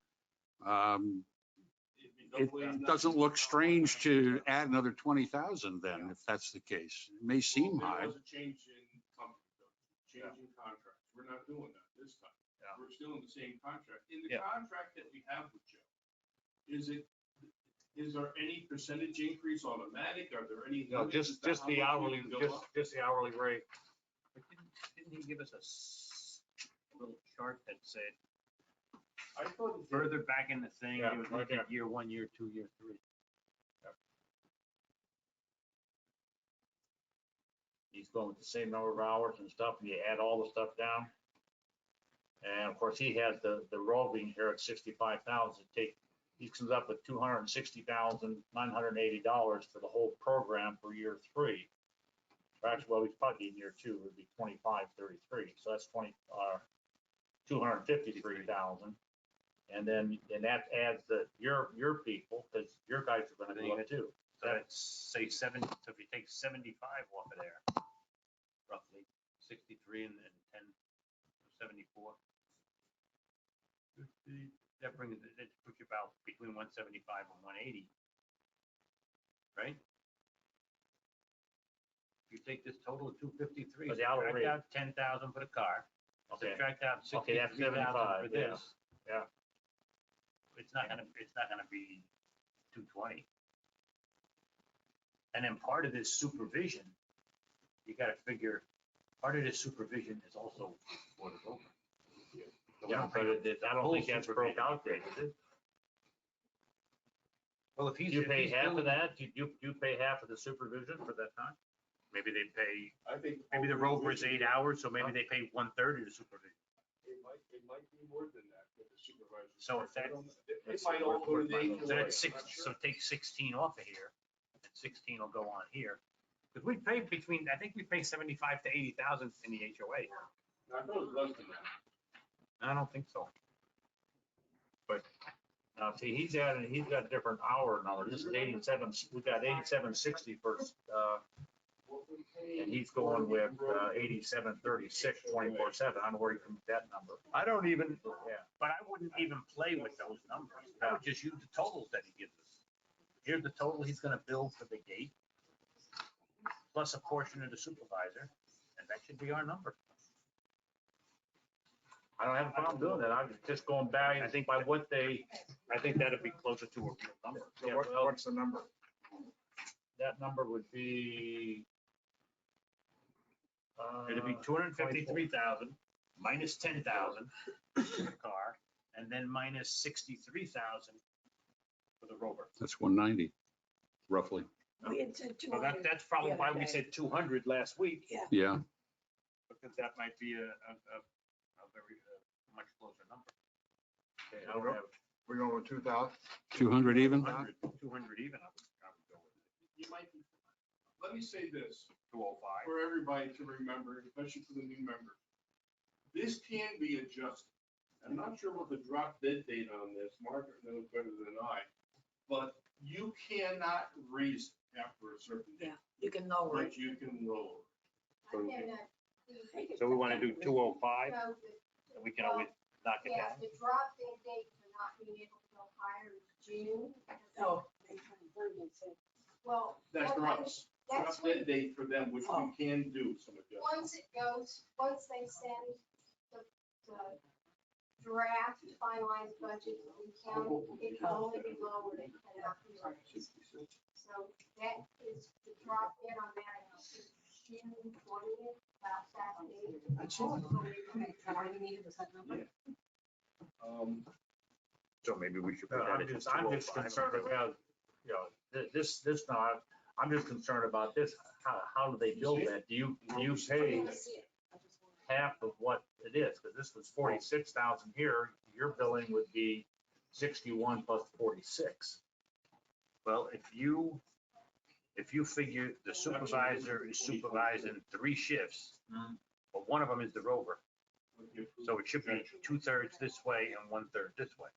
It doesn't look strange to add another 20,000 then, if that's the case. It may seem Well, high. there was a change in company, though, change in contracts. We're not doing that this time. Yeah. We're still in the same contract. In the Yeah. contract that we have with Joe, is there any percentage increase automatic? Are there any? No, limits as just to how the much we hourly, can go up? just the hourly rate. But didn't he give us a little chart that said I thought it did. further back in the thing, Yeah, it was right like there. year 1, year 2, year 3. He's going with the same number of hours and stuff, and you add all the stuff down. And of course, he has the roving here at 65,000. He comes up with $260,980 for the whole program for year 3. Actually, well, he's probably in year 2, it would be 2533. So that's 253,000. And then, and that adds your people, because your guys are gonna go up too. So that's say 7, so if you take 75 off of there, roughly 63 and 10, 74. That brings, that puts you about between 175 and 180. Right? If you take this total of 253, For the hourly subtract rate. out 10,000 for the car, Okay, subtract out okay, that's 63,000 for 75, yeah. this. Yeah. It's not gonna be 220. And then part of this supervision, you gotta figure, part of this supervision is also for the rover. So we Yeah, don't but pay I don't full think that's broke supervision. out there, is it? Well, if Do he's. you if pay he's half of building- that? Do you pay half of the supervision for that time? Maybe they pay, I think. maybe the rover is 8 hours, so maybe they pay 1/3 of the supervision. It might be more than that for the supervisor. So if that- It might all go to the HOA. So that's I'm not 6, sure. so take 16 off of here, and 16 will go on here. Because we pay between, I think we pay 75 to 80,000 in the HOA. I thought it was less than that. I don't think so. Now, see, he's got a different hour number. This is 87, we got 8760 for, and he's going with 8736 24/7. I don't know where he comes with that number. I don't even, Yeah. but I wouldn't even play with those numbers. I would just use the totals that he gives us. Here's the total he's gonna bill for the gate, plus a portion of the supervisor, and that should be our number. I don't have a problem doing that. I'm just going back, I think by what they, I think that'd be closer to a real number. yeah, well, What's the number? that number would be. It'd be 253,000 minus 10,000 for the car, and then minus 63,000 for the rover. That's 190, roughly. We had said So 200. that's probably the why other we day. said 200 last week, Yeah. Yeah. because that might be a very much closer number. Okay, I don't have, We're going with 2,000? 200 even? 200 even, I would go with You might be, let me say this 205. for everybody to remember, especially for the new members. This can be adjusted. I'm not sure what the drop dead date on this, Margaret knows better than I, but you cannot raise it after a certain date, Yeah, you can lower it. but you can lower. So we want to do 205, So and we can always knock it yeah, down. the drop dead date for not being able to go higher is June. Oh, May 23rd, they said. Well. That's for us. Drop That's dead date for them, which Oh. we can do some adjustments. once they send the draft finalized budget to the county, it can only be lowered, it cannot be raised. So that is the drop dead on that, is June 20th, about that date. That's all. Okay, that's all you needed was that number? So maybe we should put that I'm at just 205. concerned about, this now, I'm just concerned about this. How do they build that? Do you pay half of what it is? Because this was 46,000 here. Your billing would be 61 plus 46. Well, if you figure the supervisor is supervising 3 shifts, but one of them is the rover. So it should be 2/3 this way and 1/3 this way.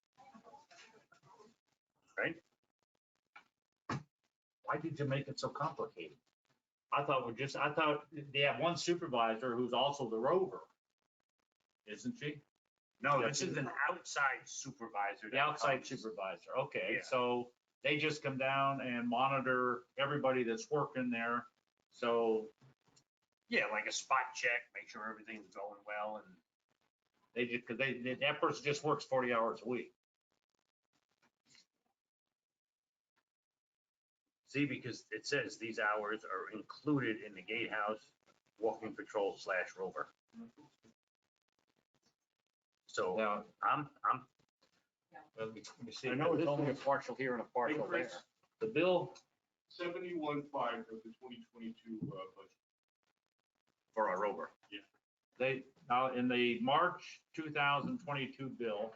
Right? Why did you make it so complicated? I thought they have one supervisor who's also the rover, isn't she? No, this is an outside supervisor. The outside supervisor, okay, Yeah. so they just come down and monitor everybody that's working there. So Yeah, like a spot check, make sure everything's going well, and they just, because that person just works 40 hours a week. see, because it says these hours are included in the gatehouse walking patrol / rover. So Now, I'm, let me see. I know it's only a partial here and a partial there. The bill 71.5 of the 2022 budget. For our rover. now in the March 2022 bill,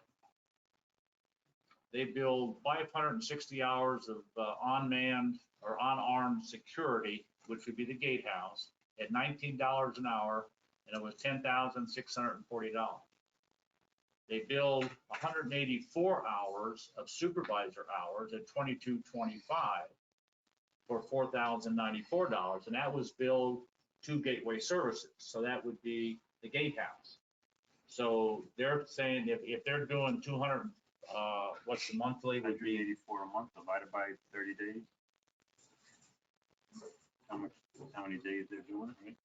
they billed 560 hours of unmanned or unarmed security, which would be the gatehouse, at $19 an hour, and it was $10,640. They billed 184 hours of supervisor hours at $22.25 for $4,094, and that was billed to Gateway Services. So that would be the gatehouse. So they're saying if they're doing 200, what's the monthly would be? 184 a month divided by 30 days. How many days they're doing it, right?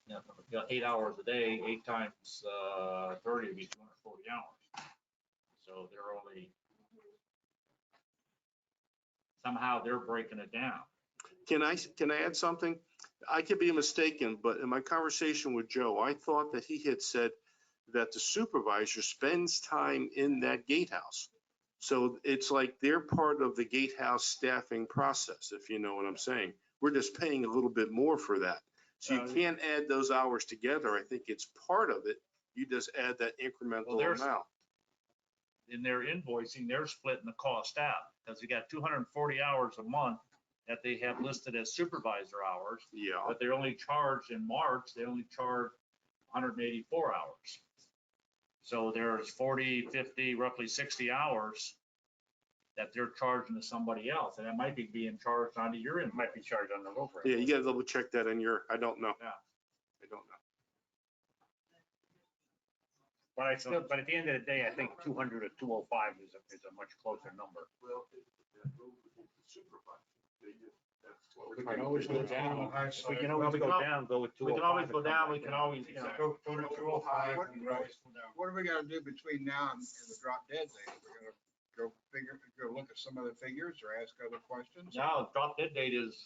Yeah, 8 hours a day, 8 times 30 would be 240 hours. So they're only, somehow they're breaking it down. Can I add something? I could be mistaken, but in my conversation with Joe, I thought that he had said that the supervisor spends time in that gatehouse. So it's like they're part of the gatehouse staffing process, if you know what I'm saying. We're just paying a little bit more for that. So you can't add those hours together. I think it's part of it. You just add that incremental amount. In their invoicing, they're splitting the cost out because you got 240 hours a month that they have listed as supervisor hours. Yeah. But they're only charged in March, they only charge 184 hours. So there's 40, 50, roughly 60 hours that they're charging to somebody else, and that might be being charged onto your invoice. Might be charged on the rover. Yeah, you gotta double check that in your, I don't know. Yeah. I don't know. But at the end of the day, I think 200 or 205 is a much closer number. Well, supervisor. We can always go down. We can always go down, go with We 205. can always go down, we can always, you know, Go to 205 What- and rise from there. What are we gonna do between now and the drop dead date? We're gonna go look at some other figures or ask other questions? now drop dead date is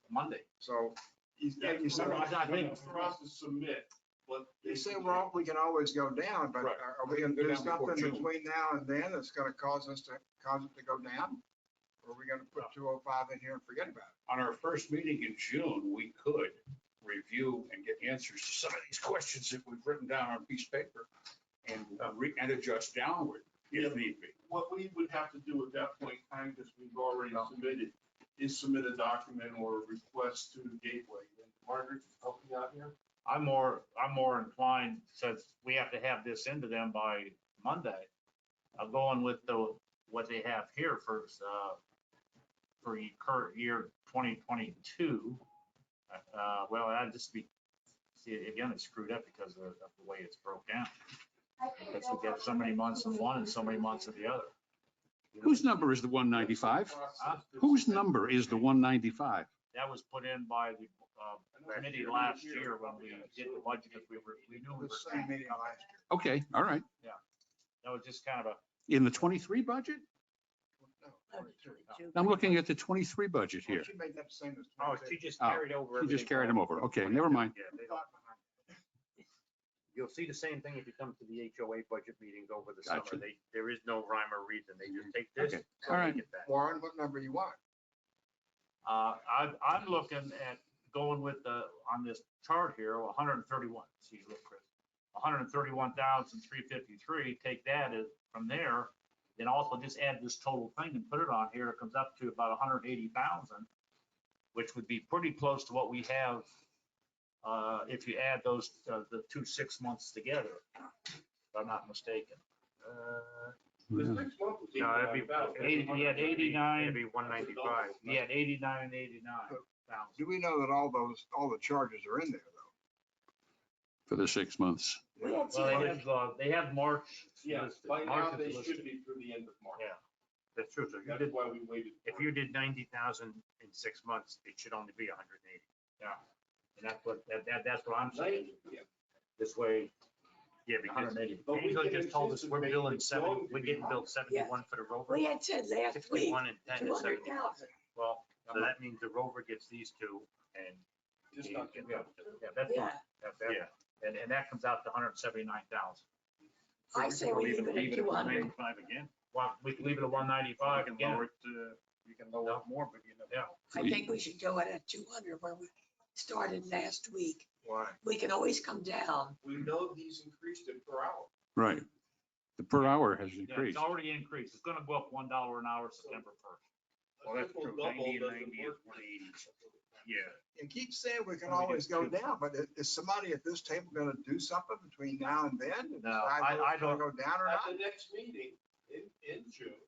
Monday. So you Yeah, said, I think- for us to submit, but. you said, well, we can always go down, but Right. are we gonna Go do down before something June. between now and then that's gonna cause it to go down? Or are we gonna put 205 in here and forget about it? On our first meeting in June, we could review and get answers to some of these questions that we've written down on a piece of paper and adjust downward if need be. What we would have to do at that point in time, because we've already submitted, is submit a document or a request to the gateway. And Margaret, help me out here. I'm more inclined, since we have to have this into them by Monday, I'm going with what they have here for current year 2022. Well, I'd just see, again, it's screwed up because of the way it's broke down. Because we get so many months of one and so many months of the other. Whose number is the 195? Whose number is the 195? That was put in by the committee last year when we did the budget, because we knew we The were. same meeting last year. Okay, all right. That was just kind of a, In the 23 budget? No, 22. I'm looking at the 23 budget Well, here. she made that the same as Oh, 22. she just Oh, carried over. She just everything carried them over. from- Okay, never mind. Yeah, you'll see the same thing if you come to the HOA budget meetings over the summer. Gotcha. There is no rhyme or reason. They just take this. Okay, and all right. make it that. Warren, what number you want? I'm looking at going with on this chart here, 131, see, look, Chris, 131,353, take that from there, then also just add this total thing and put it on here, it comes up to about 180,000, which would be pretty close to what we have if you add those, the 2 6 months together, if I'm not mistaken. The 6 months was No, that'd be 89,000. He had 89. It'd be 195. He had 89 and 89,000. Do we know that all the charges are in there though? For the 6 months. We had Well, they have March. Yeah, listed. by March now is they listed. should be through the end of March. Yeah, that's true. So you That's did, why we waited. if you did 90,000 in 6 months, it should only be 180. Yeah, and that's what I'm saying. Yeah. This way, Yeah, because 180. But we Angel can just told us we're anticipate billing it's 7, going to we're be getting billed 71 for the rover. We had said last week, 61 and 10 is 70. 200,000. Well, so that means the rover gets these two and. Just he not gets Yeah, those two. yeah, that's Yeah. fine. Yeah. And that comes out to 179,000. I say we leave it at 200. Again. Well, we can leave it at 195 You can again. lower it, you can lower it more, but you know. Yeah. I think we should go at 200 where we started last week. Why? We can always come down. We know he's increased it per hour. Right. The per hour has Yeah, it's increased. already increased. It's gonna go up $1 an hour September 1st. Well, that's Triple true. double 90 and doesn't 90 is work. 180. Yeah. You keep saying we can Well, we always just go choose. down, but is somebody at this table gonna do something between now and then? and No, decide I whether it's gonna don't- Go down or At not? the next meeting in June,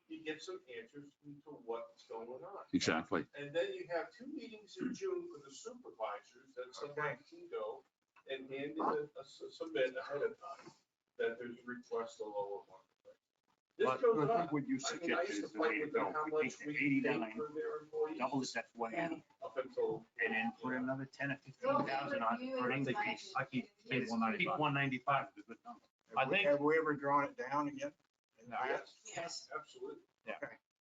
you get some answers into what's going on. Exactly. And then you have 2 meetings in June for the supervisors that somebody can go and hand in a submit ahead of time that there's a request to lower market rate. This But goes I on. think what you I mean, I suggested used is to the way fight to with them go. how We much take the we paid 89, for their employees double it, that's 180. up until. And then put another 10 or 15,000 on it for an increase. I keep Keep 195. 195. Is a good number. I think- Have we ever drawn it down again? in the No. past? Yes. Absolutely.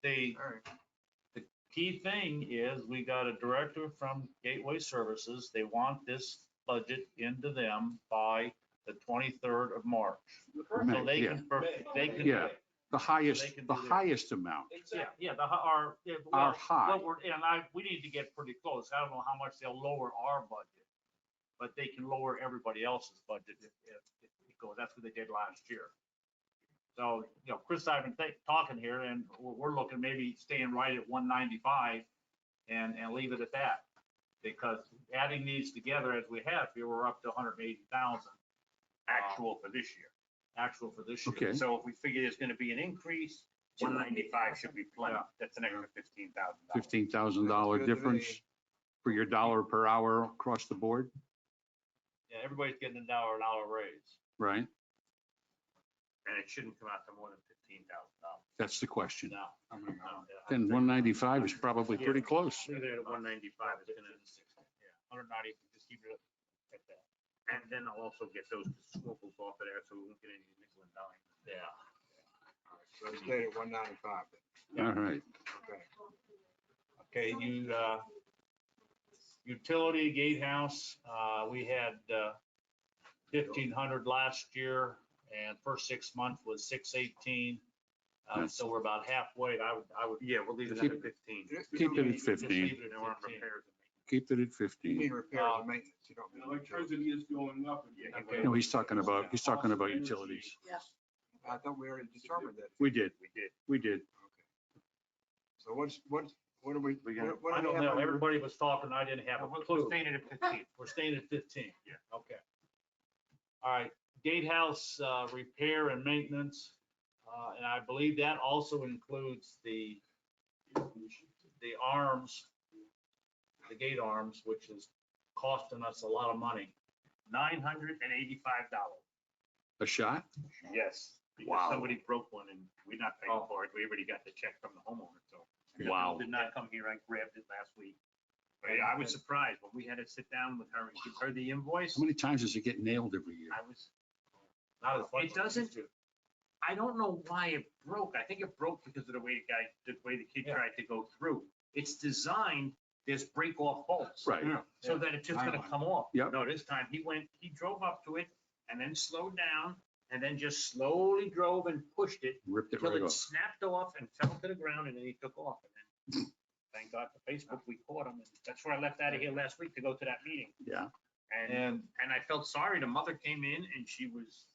The All right. key thing is we got a director from Gateway Services. They want this budget into them by the 23rd of March. The first May, So they yeah. can, they can. Yeah. The highest, They can the do that. highest amount. Yeah, Exactly. yeah, our, yeah, Our well, high. what we're, and we need to get pretty close. I don't know how much they'll lower our budget, but they can lower everybody else's budget if it goes. That's what they did last year. So, Chris, I've been talking here and we're looking maybe staying right at 195 and leave it at that. Because adding these together as we have here, we're up to 180,000 Actual for this year. actual for this year. Okay. So if we figure there's gonna be an increase, 195 should be plenty. That's an extra $15,000. $15,000 Good to difference me. for your dollar per hour across the board, Yeah, everybody's getting an hour raise. right? And it shouldn't come out to more than $15,000. That's the question. No. I'm gonna go. no, yeah. Then 195 is probably pretty close. Leave it at 195. It's gonna, 190, just keep it at that. and then I'll also get those swivels off of there so we won't get any nickel and dime. Yeah. So stay at 195. All right. Okay, utility gatehouse, we had 1,500 last year and first 6 months was 618. So we're about halfway. I would. Yeah, we'll leave it at Keep- 15. Keep it at Just leave 15. it at And we're on 15. repairs. Keep it at You 15. mean repairs and maintenance, you don't mean. Electricity is going up. Yeah, Okay. No, he's talking about utilities. Yeah. I thought we already determined that. We did. We did. So what are we? We got- what I do we don't have know. under- Everybody was talking. I didn't have a We're clue. staying at 15. We're staying at 15. Yeah. Okay. All right, gatehouse repair and maintenance. And I believe that also includes the arms, the gate arms, which is costing us a lot of money. $985. A shot? Yes. Because Wow. somebody broke one and we're not paying Oh. for it. We already got the check from the homeowner, so. The Wow. bill did not come here. I grabbed it last week. But yeah, I was surprised when we had to sit down with her and give her the invoice. How many times does it get nailed every year? I was, Not as much It as doesn't? used to. I don't know why it broke. I think it broke because of the way the kid Yeah. tried to go through. It's designed, there's break off bolts. Right. So that it's just gonna come off. Yep. No, this time he drove up to it and then slowed down and then just slowly drove and pushed it Ripped it until right it off. snapped off and fell to the ground and then he took off. And then thank God for Facebook, we caught them. That's where I left out of here last week to go to that meeting. Yeah. And And I felt sorry. The mother came in and she was,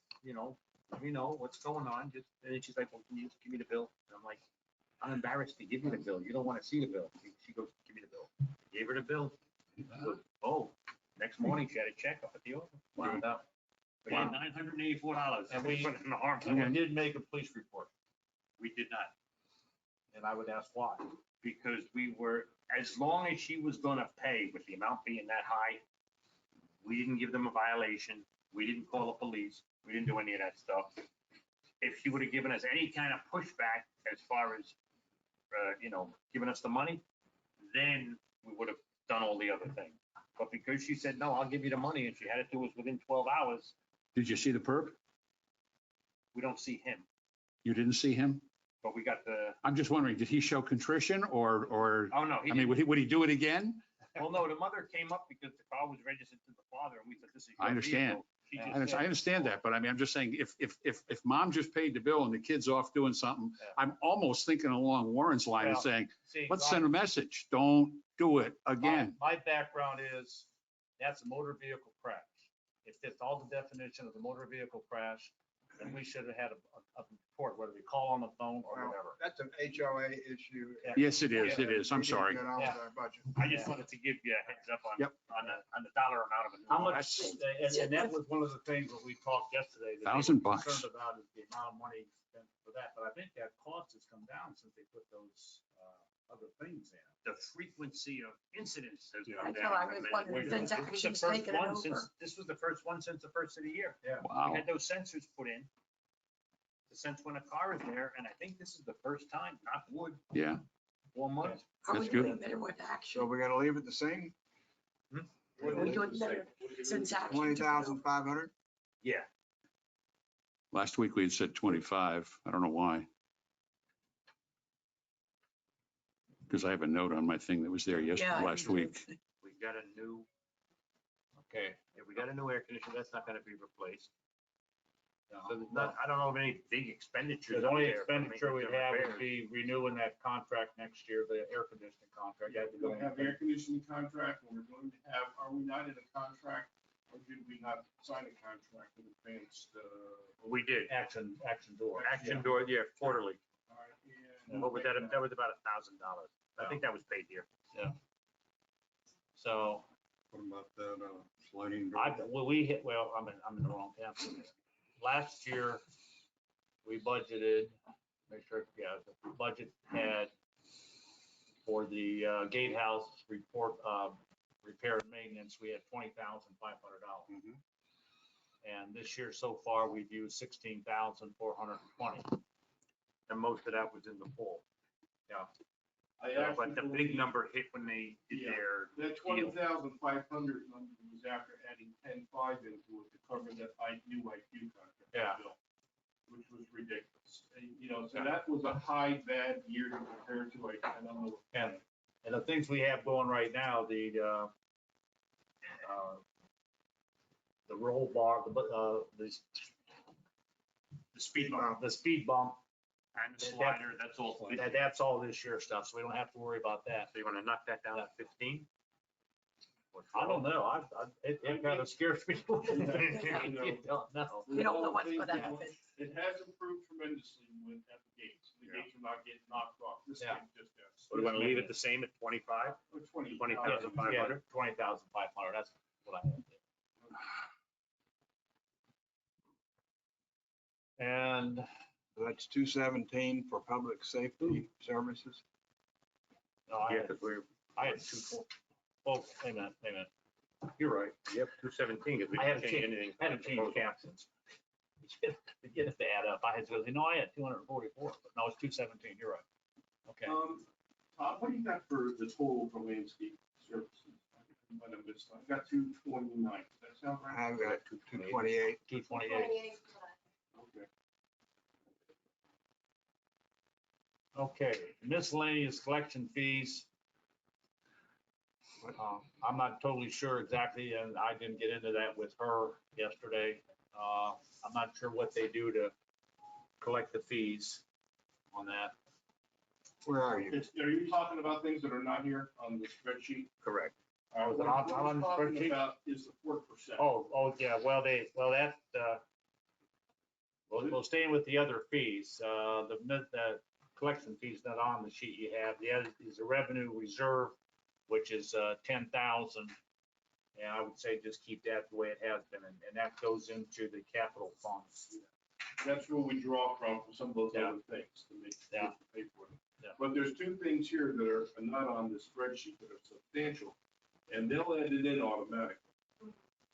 let me know what's going on. Just, and then she's like, well, can you just give me the bill? And I'm like, I'm embarrassed to give you the bill. You don't want to see the bill. She goes, give me the bill. I gave her the bill. She goes, oh, next morning she had a check up at the office. Wow. We had $984. And we- put it in the arm. And we did make a police report, We did not, and I would ask why. because we were, as long as she was gonna pay with the amount being that high, we didn't give them a violation. We didn't call the police. We didn't do any of that stuff. If she would have given us any kind of pushback as far as, giving us the money, then we would have done all the other things. But because she said, no, I'll give you the money, and she had it to us within 12 hours, Did you see the perp? we don't see him. You didn't see him? But we got the, I'm just wondering, did he show contrition or, oh, no, he I mean, didn't. would he do it again? Well, no, the mother came up because the car was registered to the father, and we said, this is your I understand. vehicle. She just I said, understand that, but I mean, I'm just saying, if mom just paid the bill and the kid's off doing something, Yeah. I'm almost thinking along Warren's line of Well, saying, see, let's send a message. Don't do it again. My background is, that's a motor vehicle crash. It fits all the definition of the motor vehicle crash, and we should have had a report, whether we call on the phone or Well, whatever. that's an HOA issue. Yes, it is. It is. I'm We need to sorry. get on with Yeah. our budget. I just wanted to give you a heads up Yep. on the dollar amount of it. How much, That's- and that was one of the things that we talked yesterday. that they were $1,000. Concerned about is the amount of money spent for that, but I think that cost has come down since they put those other things in. The frequency of incidents has Yeah. come That's down. what I was wondering, since This was the action's first taken it one over. since- This was the first one since the first of the year. Yeah. Wow. We had those sensors put in. The sense when a car is there, and I think this is the first time, knock wood, Yeah. 4 months. Are we That's good. doing better with So action? we're gonna leave it the same, Are we doing better since action? took it over? 20,500? Yeah, Last week we had said 25. I don't know why. Because I have a note on my thing that was there Yeah, last week. we got a new, okay, yeah, we got a new air conditioner. That's not gonna be replaced. So there's not, I don't know of any big expenditures. The only out there for expenditure we'd maintenance and have would repairs. be renewing that contract next year, the air conditioning contract. Yeah, we're gonna have air conditioning contract, and we're going to have, are we not in a contract? Or did we not sign a contract in advance, We did. Action door. Action door, yeah, quarterly. all right, and- What was that? That was about $1,000. I think that was paid here. So What about that, sliding door? I'm in the wrong camp. Last year, we budgeted, the budget had for the gatehouse report, repair and maintenance, we had $20,500. Mhm. And this year so far, we've used 16,420. And most of that was in the pool. I But actually the big believe number hit when they did Yeah. their, that 20,500 number was after adding 10.5 into it to cover that new IQ contract. Yeah. bill, which was ridiculous. And, so that was a high, bad year compared to, I don't know. And the things we have going right now, the roll bar, the speed bump the speed bump, and the slider, that's all. So that's all this year stuff, so we don't have to worry about that. you wanna knock that down to 15? I don't know, it kind of scares me. You don't know. We don't know what's gonna happen. It has improved tremendously at the gates. The gates are not getting knocked off. This Yeah. thing just has. Or do you wanna leave it the same at 25? 20,500? 20,500, that's what I have. And So that's 217 for public safety services. no, I Yeah, had, because we're, I had two, oh, wait a minute. You're right. yep, 217, because we I didn't had change to anything. I had to change captions. To get it to add up, I had to go, I had 244, but no, it's 217, you're right. Okay. Todd, what do you got for the total for landscape services? I've got 229. Does that sound right? I've got 228. 228. Okay. Okay, miscellaneous collection fees. I'm not totally sure exactly, and I didn't get into that with her yesterday. I'm not sure what they do to collect the fees on that. Where are you? Are you talking about things that are not here on the spreadsheet? Correct. What not on I'm the talking spreadsheet? about is the 4%. Yeah, well, staying with the other fees, the collection fee's not on the sheet you have. The other is a revenue reserve, which is 10,000. And I would say just keep that the way it has been, and that goes into the capital funds. That's where we draw from for some of those Yeah. other things to make, Yeah. to pay for them. Yeah. But there's two things here that are not on the spreadsheet that are substantial, and they'll add it in automatically.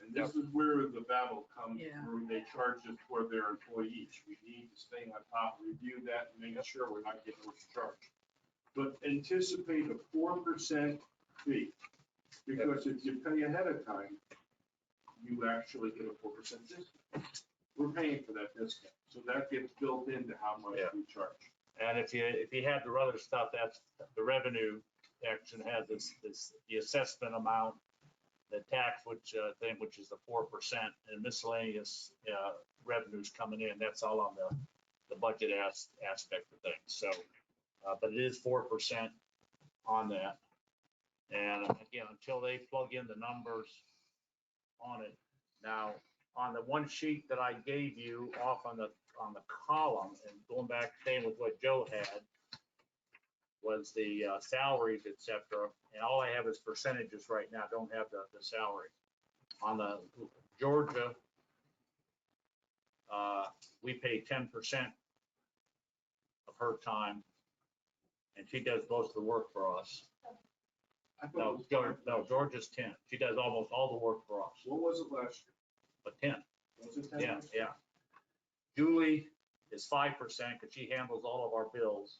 And this is where the battle comes, Yeah. where they charge us for their employees. We need to stay on top, review that, and make sure we're not getting overcharged. But anticipate a 4% fee, because if you pay ahead of time, you actually get a 4% discount. We're paying for that discount, so that gets built into how much Yeah. we charge. And if you have the other stuff, that's the revenue section has the assessment amount, the tax, which is the 4%, and miscellaneous revenues coming in. That's all on the budget aspect of things. So, but it is 4% on that. And again, until they plug in the numbers on it. Now, on the one sheet that I gave you off on the column, and going back, staying with what Joe had, was the salaries, et cetera. And all I have is percentages right now, don't have the salary. On the Georgia, we pay 10% of her time, and she does most of the work for us. I thought it was No, Georgia's 10. She does almost all the work for us, What was it last year? but 10. Was it 10? Yeah. Julie is 5% because she handles all of our bills.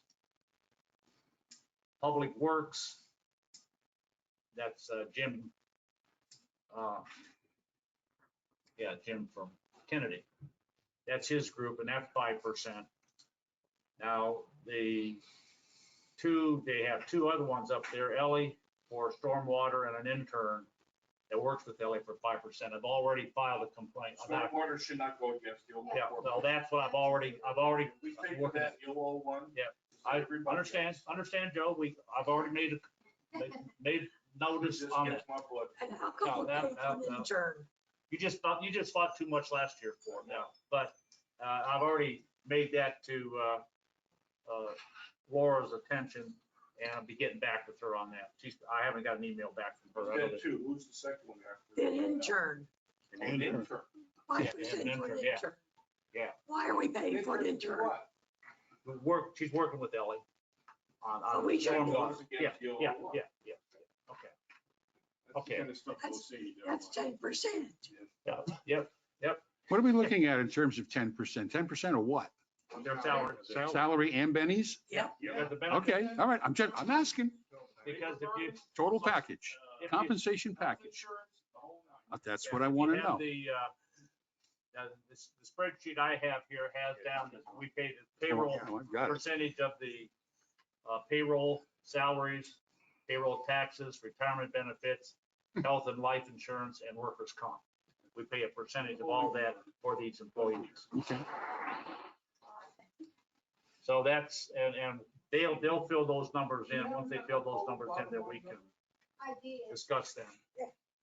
Public Works, that's Jim. Jim from Kennedy. That's his group, and that's 5%. Now, they have two other ones up there, Ellie for stormwater and an intern that works with Ellie for 5%. I've already filed a complaint. Stormwater should not go against the old. Yeah, well, that's what I've already. We paid for that, the old one. Yeah. I understand, Joe. I've already made notice This on gets it. my blood. And how come we No, pay for an intern? You just fought too much last year for it now, but I've already made that to Laura's attention, and I'll be getting back with her on that. I haven't got an email back from her. There's been two. Who's the second one after? An intern. An intern. 5% for an Yeah. intern. Yeah. Why are we paying for an intern? What? She's working with Ellie on. So we should- stormwater. Goes Yeah, against the old yeah, law. yeah. Okay. That's the Okay. kind of stuff we'll see. That's 10%. Yep. What are we looking at in terms of 10%? 10% of what? Their salary. Salary and bennies? Yep. Yeah, the benefit- Okay, all right, I'm asking. Because if you. Total package, if you- compensation package. That's what I If you want to have know. The spreadsheet I have here has down that we pay the payroll Oh, I've got it. percentage of the payroll salaries, payroll taxes, retirement benefits, health and life insurance, and workers' comp. We pay a percentage of all that for these employees. Okay. So that's, and they'll fill those numbers in. Once they fill those numbers in, then we can I did. discuss them.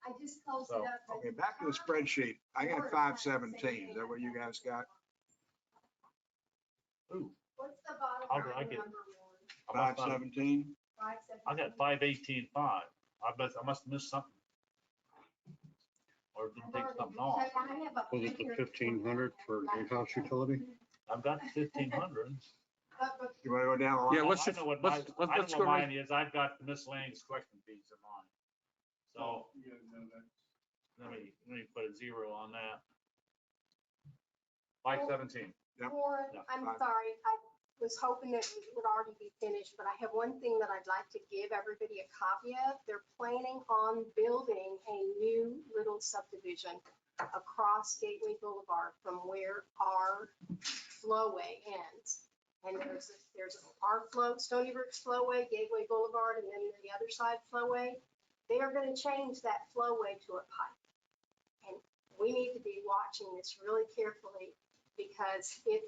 I just closed So, it up. Okay, back to the spreadsheet. I got 517. Is that what you guys got? Ooh, What's the bottom How did I get- number one? I must not- 517? I got 518.5. I must have missed something. Or didn't take something off. Was it the 1,500 for in-house utility? I've got 1,500. You want to go down the line? Yeah, let's I know what let's I know let's what go mine right. is. I've got the miscellaneous collection fees in mine. So Yeah, no, that's. let me put a 0 on that. 517. Warren, Yeah, I'm fine. sorry, I was hoping that it would already be finished, but I have one thing that I'd like to give everybody a copy of. They're planning on building a new little subdivision across Gateway Boulevard from where our flowway ends. And there's our Stoneybrook's flowway, Gateway Boulevard, and then the other side flowway. They are going to change that flowway to a pipe. And we need to be watching this really carefully, because if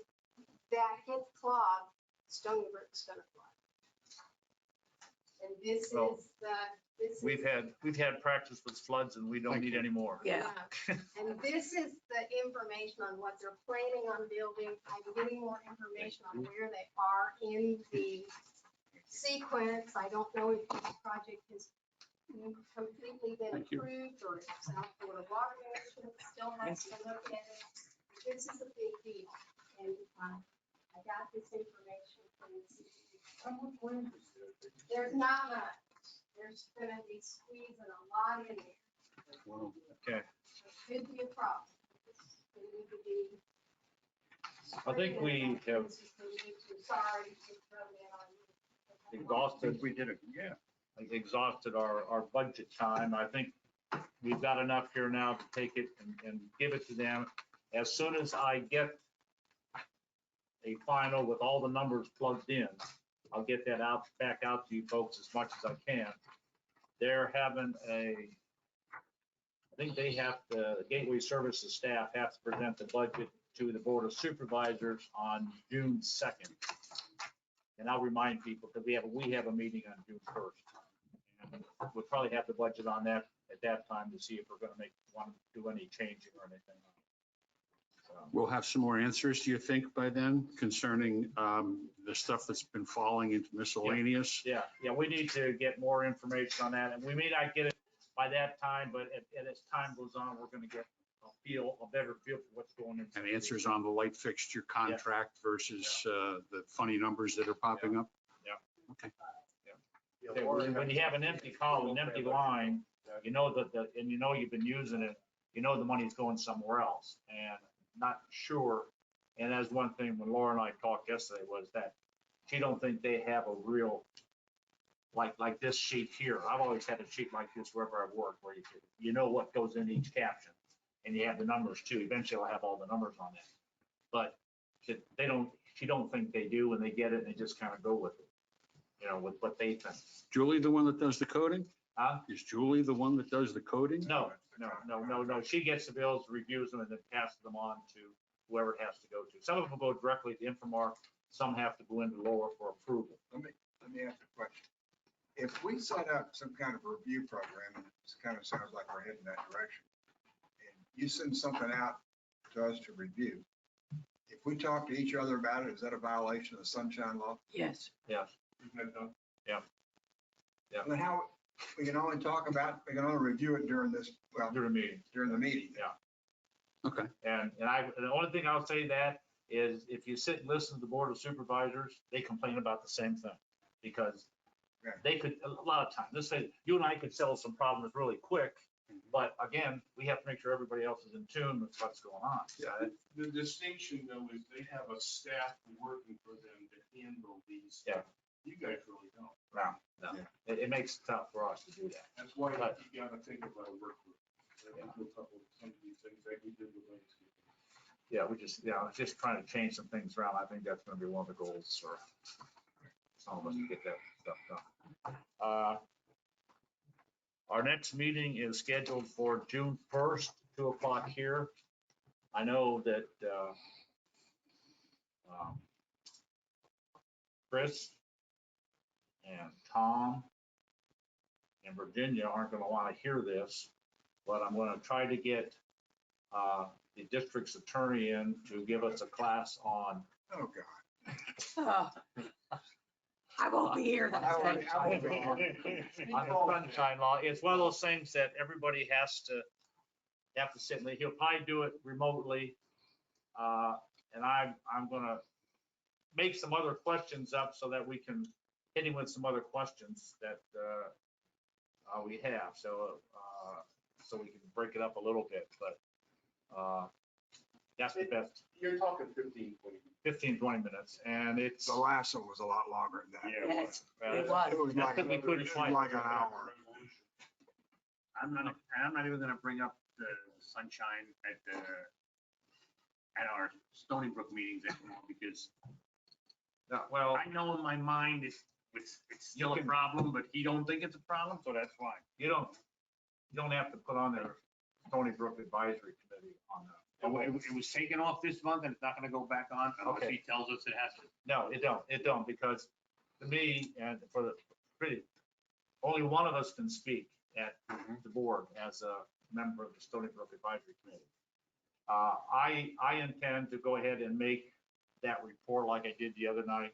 that gets clogged, Stoneybrook's going to flood. And this Well, is the, this is. We've had practice with floods and we don't need any more. Yeah. And this is the information on what they're planning on building. I'm getting more information on where they are in the sequence. I don't know if this project has completely been Thank you. approved or if South Florida Water Management still has to look at it. This is a big deal. And I got this information from the CCD. There's not much. There's gonna be squeezing a lot in there. Okay. Could be a problem. They need to be. I think we have Sorry. to throw that on you. exhausted, We did it, yeah. exhausted our budget time. I think we've got enough here now to take it and give it to them. As soon as I get a final with all the numbers plugged in, I'll get that back out to you folks as much as I can. They're having I think they have the Gateway Services staff have to present the budget to the Board of Supervisors on June 2nd. And I'll remind people, because we have a meeting on June 1st. And we'll probably have the budget on that at that time to see if we're gonna want to do any changing or anything. So, We'll have some more answers, do you think, by then concerning the stuff that's been falling into miscellaneous? Yeah, we need to get more information on that, and we may not get it by that time, but as time goes on, we're gonna get a better feel for what's going in. And answers on the light fixture contract versus the funny numbers that are popping up? When you have an empty column, an empty line, you know and you know you've been using it, you know the money's going somewhere else, and not sure. And that's one thing when Laura and I talked yesterday was that she don't think they have a real, like this sheet here. I've always had a sheet like this wherever I've worked, where you know what goes in each caption, and you have the numbers too. Eventually I'll have all the numbers on it. But she don't think they do, and they get it and they just kind of go with it, you know, with what they think. Julie, the one that does the coding? Huh? Is Julie the one that does the coding? No. She gets the bills, reviews them, and then passes them on to whoever it has to go to. Some of them go directly to Infomark. Some have to go into Lower for approval. Let me ask a question. If we set up some kind of review program, and it kind of sounds like we're heading that direction, and you send something out to us to review, if we talk to each other about it, is that a violation of the sunshine law? Yes. Yes. Yeah. And how, we can only talk about, we can only review it during this, well, During the meeting. during the meeting. Yeah. Okay. And the only thing I'll say that is if you sit and listen to the Board of Supervisors, they complain about the same thing. Because they could, a lot of times, let's say you and I could settle some problems really quick, but again, we have to make sure everybody else is in tune with what's going on. Yeah. The distinction though is they have a staff working for them to handle these. Yeah. You guys really don't. No. It makes it tough for us to do that. That's why But- you gotta think about a work group. Do a couple of some of these things like we did with landscaping. Yeah, just trying to change some things around. I think that's gonna be one of the goals for some of us to get that stuff done. Our next meeting is scheduled for June 1st, 2 o'clock here. I know that Chris and Tom and Virginia aren't gonna wanna hear this, but I'm gonna try to get the district's attorney in to give us a class on. Oh, God. I won't be here that I day. won't be here. On the sunshine law. It's one of those things that everybody has to sit in. He'll probably do it remotely. And I'm gonna make some other questions up so that we can hit him with some other questions that we have. So we can break it up a little bit, but that's the best. You're talking 15, 20. 15, 20 minutes, and it's. The last one was a lot longer than that. Yes, well, it was. It was like, That's 'cause we couldn't it was like an hour. I'm not even gonna bring up the sunshine at our Stoneybrook meetings anymore, because Well, I know in my mind it's still a problem, but he don't think it's a problem, so that's fine. you don't have to put on their Stoneybrook Advisory Committee on that. It was taken off this month and it's not gonna go back on unless Okay. he tells us it has to. No, it don't, because to me, and for the only one of us can speak at the board as a member of the Stoneybrook Advisory Committee. I intend to go ahead and make that report like I did the other night,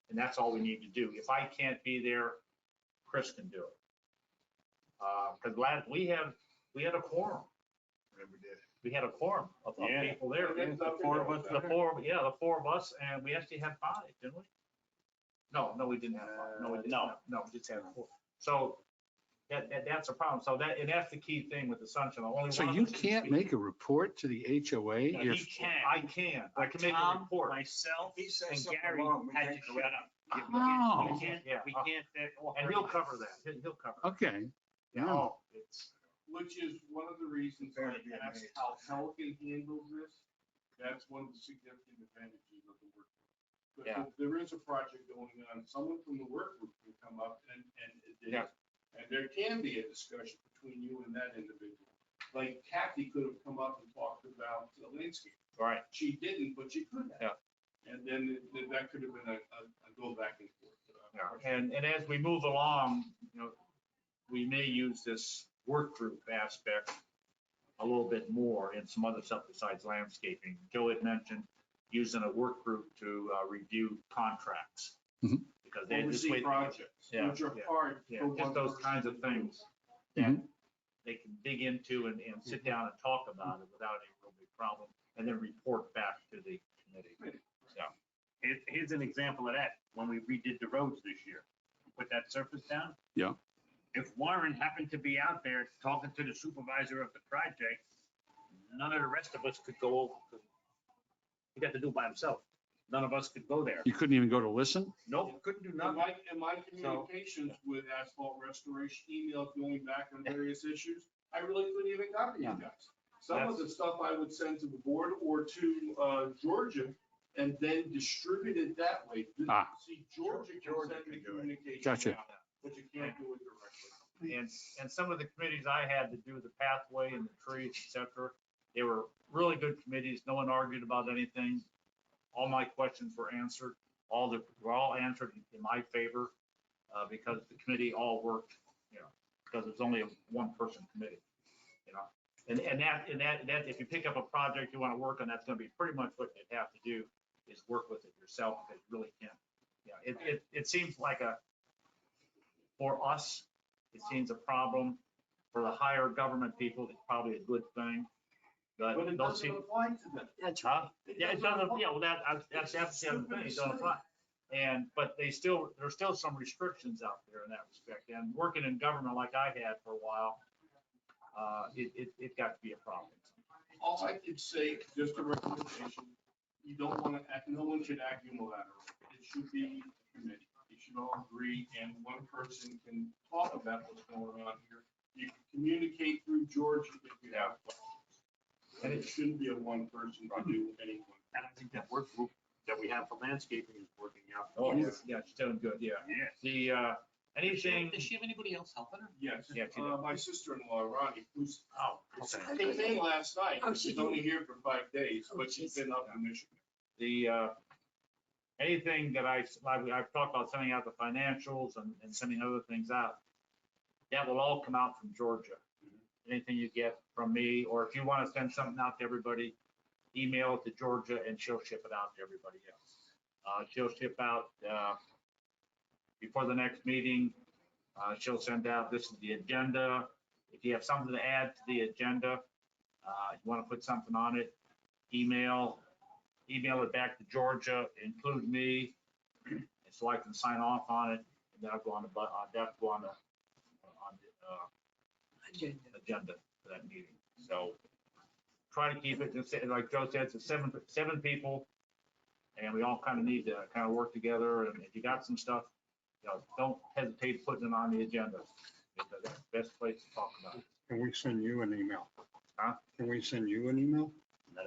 and that's all we need to do. If I can't be there, Chris can do it. Because we had a quorum. We had a quorum of Yeah. people there. The four of us. The four of us, and we actually had 5, didn't we? No, we didn't have 5. No, we didn't. No. No, we just had 4. So that's a problem. So and that's the key thing with the sunshine. Only So one of you us can can't speak. make a report to the HOA? He if- can. I can But make a Tom, report. myself, He says and something Gary wrong, we had can't to correct shut up. Oh. We can't. And he'll cover that. He'll cover that. Okay. Yeah, oh, it's, Which is one of the reasons I asked how Pelican handles this. That's one of the significant advantages of the work group. But Yeah. if there is a project going on, someone from the work group can come up and Yeah. and there can be a discussion between you and that individual. Like Kathy could have come up and talked about the landscape. right. She didn't, but she could have. Yeah. And then that could have been a go back and forth. And as we move along, we may use this work group aspect a little bit more in some other stuff besides landscaping. Joe had mentioned using a work group to review contracts. Mhm. Because they this Oversee way, projects, Yeah, which are yeah, hard. yeah, for just one those person kinds to of do. things that they can dig into and sit down and talk about it without any real big problem, and then report back to the committee. So, Here's an example of that. When we redid the roads this year, put that surface down. Yeah. If Warren happened to be out there talking to the supervisor of the project, none of the rest of us could go over. He got to do it by himself. None of us could go there. You couldn't even go to listen? Nope, couldn't do In nothing. my communications with asphalt restoration, emails going back on various issues, I really couldn't even got to you guys. Some of the stuff I would send to the board or to Georgia and then distribute it that way. Ah. See, Georgia can Georgia send can the do it. communication Gotcha. out, but you can't do it directly. and some of the committees I had to do the pathway and the trees, et cetera, they were really good committees. No one argued about anything. All my questions were answered. Were all answered in my favor because the committee all worked, because it was only a one-person committee, And that, if you pick up a project you want to work on, that's going to be pretty much what you'd have to do is work with it yourself because you really can't. It seems like for us, it seems a problem. For the higher government people, it's probably a good thing. But it those doesn't people- apply to them. That's Huh? right. Yeah, it doesn't, yeah, well, that's the other thing, it don't apply. But there's still some restrictions out there in that respect. And working in government like I had for a while, it got to be a problem. All I could say, just a recommendation, you don't want to act, no one should act unilaterally. It should be a committee. You should all agree, and one person can talk about what's going on here. You can communicate through George if you have questions. And it shouldn't be a one person to do anything. And I think that work group that we have for landscaping is working out. Oh, yeah, it's doing good, yeah. Yes. The, anything, Does she have anybody else helping her? Yes, Yeah, she does. my sister-in-law, Ronnie, who's, Oh, okay. came in last night. Oh, she She's only here for 5 days, but she's been up in Michigan. anything that I've talked about sending out the financials and sending other things out, that will all come out from Georgia. Anything you get from me, or if you want to send something out to everybody, email it to Georgia and she'll ship it out to everybody else. She'll ship out, before the next meeting, she'll send out, this is the agenda. If you have something to add to the agenda, you want to put something on it, email it back to Georgia, include me, and so I can sign off on it, and that'll go on the agenda for that meeting. So try to keep it, just like Joe said, it's seven people, and we all kind of need to kind of work together. And if you got some stuff, don't hesitate putting it on the agenda, because that's the best place to talk about it. Can we send you an email? Huh? Can we send you an email?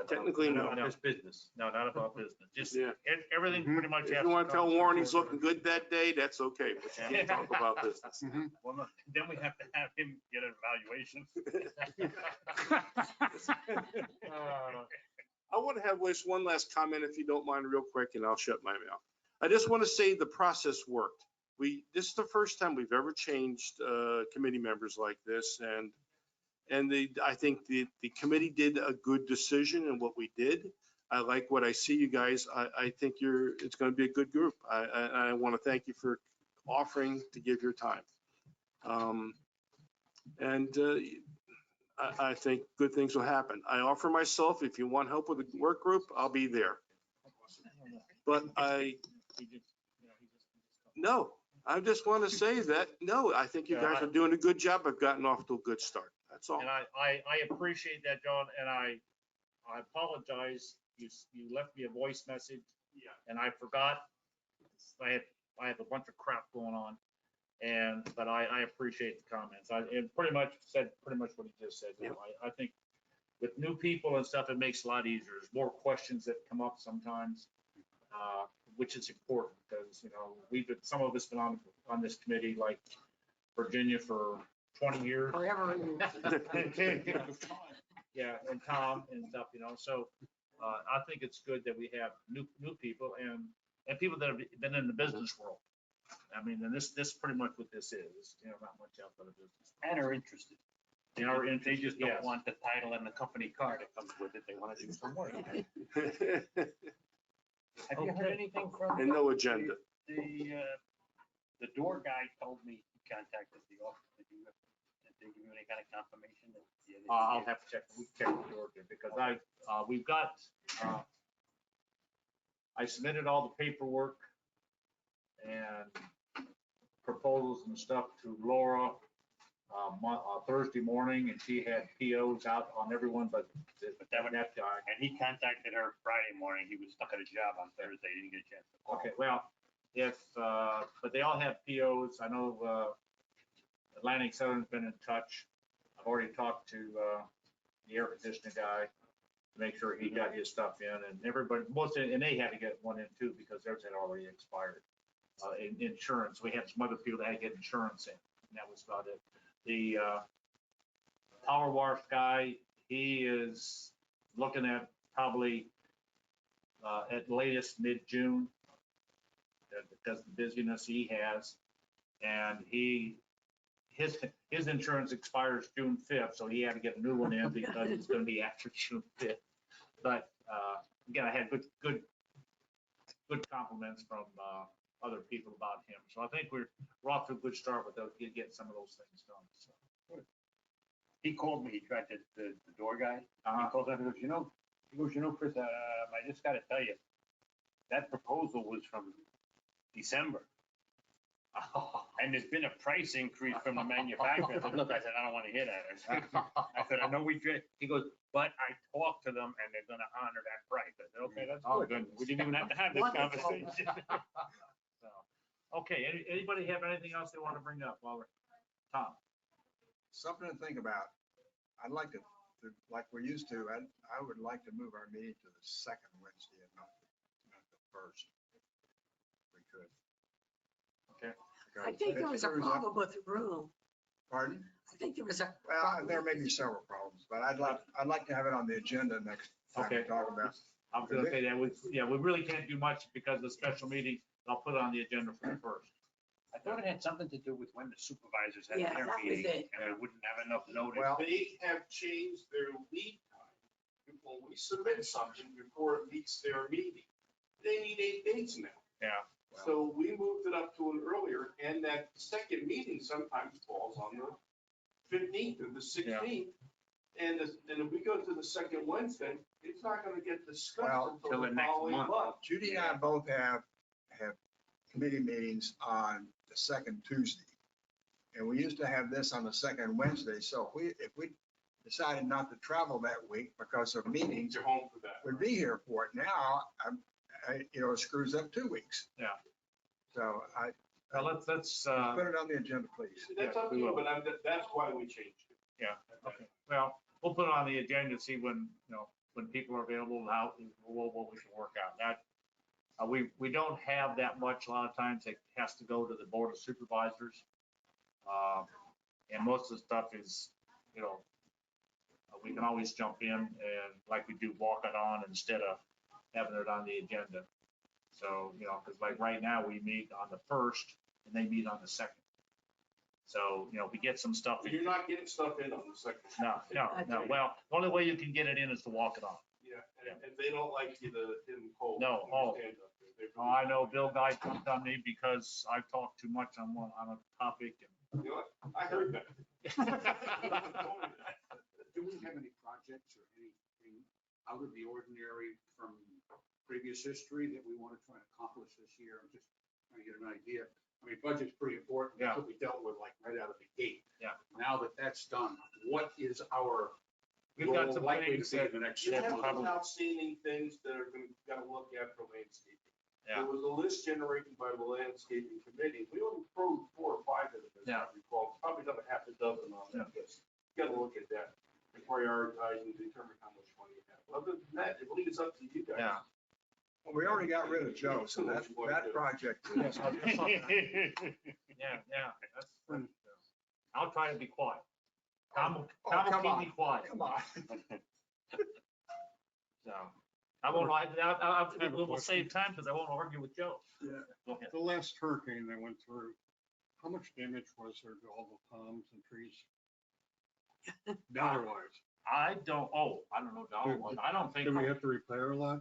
Technically, no. It's business. No, not about business, just Yeah. everything pretty much. If has you want to come tell from Warren he's Georgia. looking good that day, that's okay, but you can't talk about business. Well, look, then we have to have him get an evaluation. I want to have just one last comment, if you don't mind, real quick, and I'll shut my mouth. I just want to say the process worked. this is the first time we've ever changed committee members like this, and I think the committee did a good decision in what we did. I like what I see, you guys. I think it's going to be a good group. I want to thank you for offering to give your time. I think good things will happen. I offer myself, if you want help with the work group, I'll be there. But no, I just want to say that, no, I think you guys are doing a good job. I've gotten off to a good start. That's all. And I appreciate that, John, and I apologize. You left me a voice message. Yeah. And I forgot. I have a bunch of crap going on. But I appreciate the comments. It pretty much said what he just said. You know, I think with new people and stuff, it makes it a lot easier. There's more questions that come up sometimes, which is important because, you know, some of us been on this committee, like Virginia, for 20 years. Forever. Yeah, and Tom and stuff, you know, so I think it's good that we have new people and people that have been in the business world. I mean, and this pretty much what this is, you know, not much outside of business. And are interested. They are interested, They just don't yes. want the title and the company car that comes with it. They want to do some work. Have you heard anything from? And no agenda. The door guy told me he contacted the office. Did they give you any kind of confirmation? I'll have to check the door because we've got, I submitted all the paperwork and proposals and stuff to Laura Thursday morning, and she had POs out on everyone but that guy. And he contacted her Friday morning. He was stuck at a job on Thursday. He didn't get a chance to call. Okay, well, but they all have POs. I know Atlantic Southern's been in touch. I've already talked to the air conditioning guy to make sure he got his stuff in, and everybody, and they had to get one in too because theirs had already expired. Insurance, we had some other people that had to get insurance in, and that was about it. The power wash guy, he is looking at probably at latest mid-June because of the busyness he has, and his insurance expires June 5th, so he had to get a new one in because it's going to be after June 5th. But again, I had good compliments from other people about him. So I think we're off to a good start with those, getting some of those things done. So. He called me. He tried the door guy. He called up and goes, you know, Chris, I just got to tell you, that proposal was from December. And there's been a price increase from the manufacturer. I said, look, I don't want to hear that. I said, I know we did. He goes, but I talked to them and they're going to honor that price. I said, okay, that's good. We didn't even have to have this conversation. So, okay, anybody have anything else they want to bring up while we're, Tom? Something to think about. I'd like to, like we're used to, I would like to move our meeting to the second Wednesday and not the first. If we could. Okay. I think there was a problem with the room. Pardon? I think there was a. Well, there may be several problems, but I'd like to have it on the agenda next time to talk about. I'm gonna say that we really can't do much because of the special meeting. I'll put it on the agenda for the first. I thought it had something to do with when the supervisors had Yeah, their that was meeting it. and they wouldn't have enough notice. Well, They have changed their lead time. When we submit something before it meets their meeting, they need 8 days now. Yeah. So we moved it up to an earlier, and that second meeting sometimes falls on the 15th or the 16th. And if we go to the second Wednesday, it's not gonna get discussed Well, until the next following month. month. Judy and I both have committee meetings on the second Tuesday. And we used to have this on the second Wednesday. So if we decided not to travel that week because of meetings, You're home for that. we'd be here for it. Now, it screws up 2 weeks. Yeah. So Well, let's put it on the agenda, please. That's up to you, but that's why we changed it. yeah. Okay. Well, we'll put it on the agenda to see when people are available and what we can work out. That we don't have that much. A lot of times it has to go to the board of supervisors, and most of the stuff is we can always jump in and like we do walk it on instead of having it on the agenda. So because like right now we meet on the 1st and they meet on the 2nd. So, we get some stuff. You're not getting stuff in on the second. No. Well, the only way you can get it in is to walk it off. Yeah, and they don't like you to hit them cold. No, when you stand up there. They Oh, I know Bill Guy jumped on me because I talked too much on a topic. You know what? I heard that. Do we have any projects or anything out of the ordinary from previous history that we want to try and accomplish this year? I'm just trying to get an idea. I mean, budget's pretty important. That's what we dealt with like right out of the gate. Yeah. Now that that's done, what is our We've got goal some likely things to be that, in the next You six have months? some outstanding things that are gotta look at for landscaping. Yeah. There was a list generated by the landscaping committee. We only approved 4 or 5 of them, as I recall. Probably another half a dozen on that list. You gotta look at that and prioritize and determine how much money you have. Other than that, it leaves up to you guys. Yeah. Well, we already got rid of Joe, so that project. Yes, yeah, that's, I'll try to be quiet. Tom will come keep on. me quiet. Come on. So, I won't, we'll save time because I won't argue with Joe. Yeah. Go ahead. The last hurricane that went through, how much damage was there to all the palms and trees? Dollar wise, I don't know, dollar-wise. I don't think, did we have to repair a lot?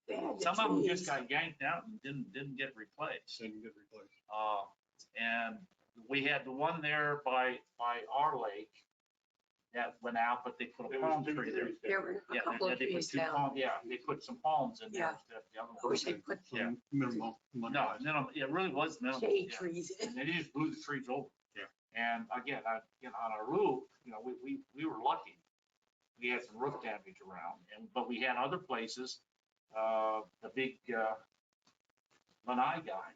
They had the some of them just trees. got yanked out and didn't get replaced. Didn't get replaced. And we had the one there by our lake that went out, but they put a There was palm 2 tree there. trees There were a Yeah, couple of they put trees 2 down. palms, they put some palms in there Yeah. instead of the other I wish one. they put So Yeah. minimal money. No, it really was minimal. shade Yeah. trees in. And they just blew the trees over. Yeah. And again, on our roof, we were lucky. We had some roof damage around, but we had other places, the big, Lanai guy,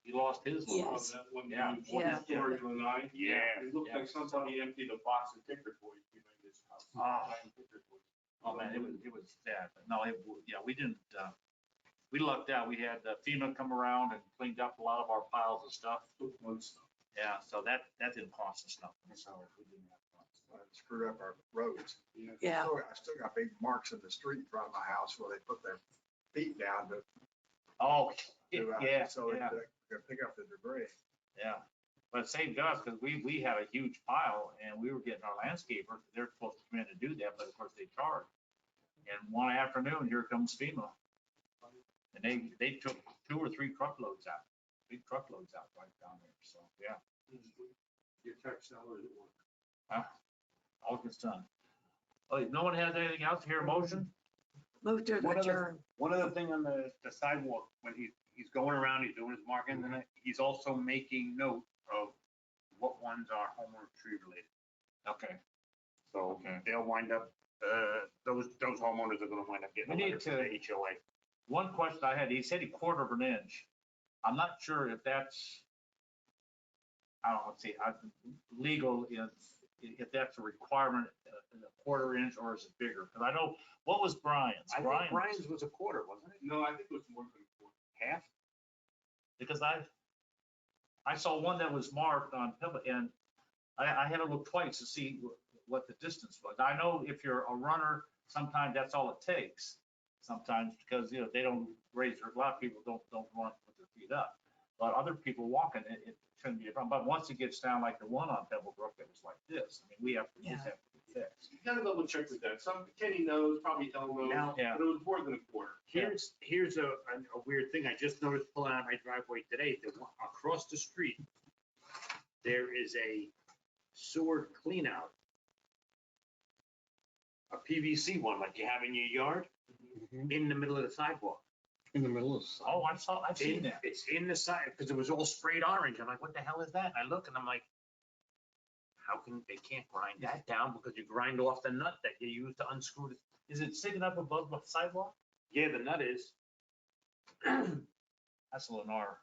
he lost his one. Yes. That one, Yeah. Yeah. Storage Lanai. Yeah. It looked like somebody emptied a box of ticker toys behind his house. Ah. Buying ticker toys. Oh, man, it was sad, but no, we didn't, we lucked out. We had FEMA come around and cleaned up a lot of our piles of stuff. Took one stuff. Yeah, so that didn't cost us nothing, so we didn't have fun. Screwed up our roads. Yeah. I still got big marks in the street in front of my house where they put their feet down to. Oh, to, yeah, So yeah. they pick up the debris. Yeah, but it saved us because we had a huge pile and we were getting our landscaper. They're supposed to come in and do that, but of course they charge. And one afternoon, here comes FEMA. And they took 2 or 3 truckloads out, big truckloads out right down there. So, yeah, Your tax dollars at work. all gets done. Oh, no one has anything else to hear a motion? Move to One other- adjourn. One other thing on the sidewalk, when he's going around, he's doing his markings, and he's also making note of what ones are homeowner tree related. Okay. So Okay. they'll wind up, those homeowners are gonna wind up getting a We need letter from the to- HOA. One question I had, he said a 1/4 inch. I'm not sure if that's, I don't know, let's see, legal, if that's a requirement, a 1/4 inch, or is it bigger? Because I know, what was Brian's? I think Brian's was a 1/4, wasn't it? No, I think it was more than 4. Half? Because I saw one that was marked on Pebble, and I had to look twice to see what the distance was. I know if you're a runner, sometimes that's all it takes. Sometimes because, they don't raise a lot of people don't run with their feet up. But other people walking, it shouldn't be a problem. But once it gets down like the one on Pebblebrook that was like this, I mean, we have to Yeah. be fixed. You gotta double check with that. Kenny knows, probably El knows, Now- Yeah. but it was more than a 1/4. Here's a weird thing. I just noticed pulling out of my driveway today, that across the street, there is a sewer clean out. A PVC one like you have in your yard, in the middle of the sidewalk. In the middle of the Oh, I've seen that. It's in the side, because it was all sprayed orange. I'm like, what the hell is that? And I look and I'm like, how can, they can't grind that down because you grind off the nut that you use to unscrew it. Is it sticking up above the sidewalk? Yeah, the nut is. That's a Lennar.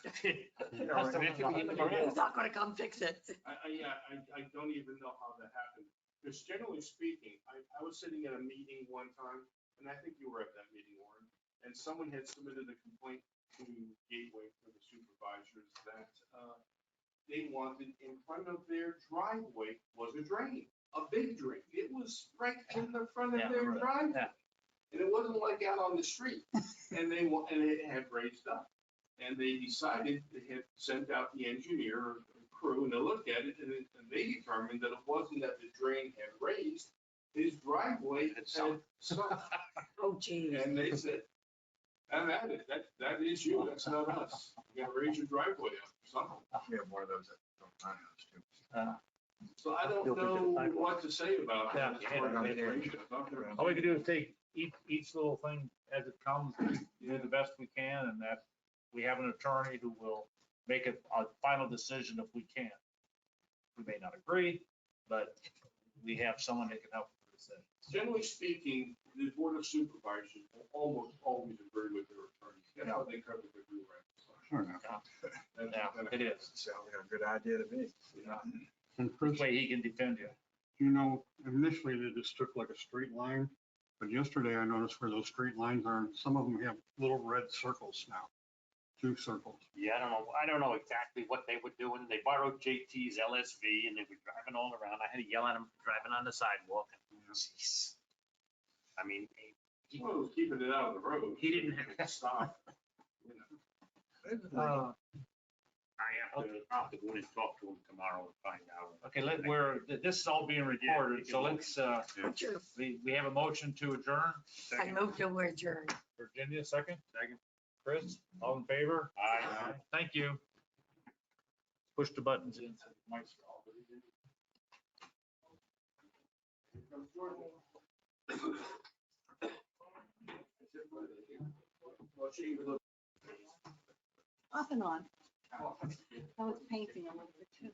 That's the- He's not gonna come fix it. I don't even know how that happened. Because generally speaking, I was sitting at a meeting one time, and I think you were at that meeting, Warren, and someone had submitted a complaint to Gateway for the supervisors that they wanted in front of their driveway was a drain, a big drain. It was right in the front Yeah, of their right, driveway. yeah. And it wasn't like out on the street, and it had raised up. And they decided they had sent out the engineer or crew and they looked at it and they determined that it wasn't that the drain had raised, his driveway had sunk. Oh, geez. And they said, have at it, that is you, that's not us. You gotta raise your driveway up, something. We have one of those at my house too. So I don't know what to say about that. All we can do is take each little thing as it comes, do the best we can, and that we have an attorney who will make a final decision if we can. We may not agree, but we have someone that can help with the decision. Generally speaking, the board of supervisors will almost always agree with their attorneys. That's how they cover the rule. Sure enough. Yeah, it is. Sounds like a good idea to me. And This Chris, way he can defend you. you know, initially they just took like a straight line, but yesterday I noticed where those straight lines are, some of them have little red circles now. 2 circles. Yeah, I don't know exactly what they were doing. They borrowed JT's LSV and they were driving all around. I had to yell at them driving on the sidewalk. Jeez. I mean, Well, it was keeping it out of the road. he didn't have to stop. I'll have to go in and talk to him tomorrow and find out. Okay, this is all being recorded, so let's, we have a motion to adjourn. I moved to adjourn. Virginia, second? Second. Chris, all in favor? Aye. Thank you. Push the buttons in. So the mics are all Off and on. I was painting a little bit too.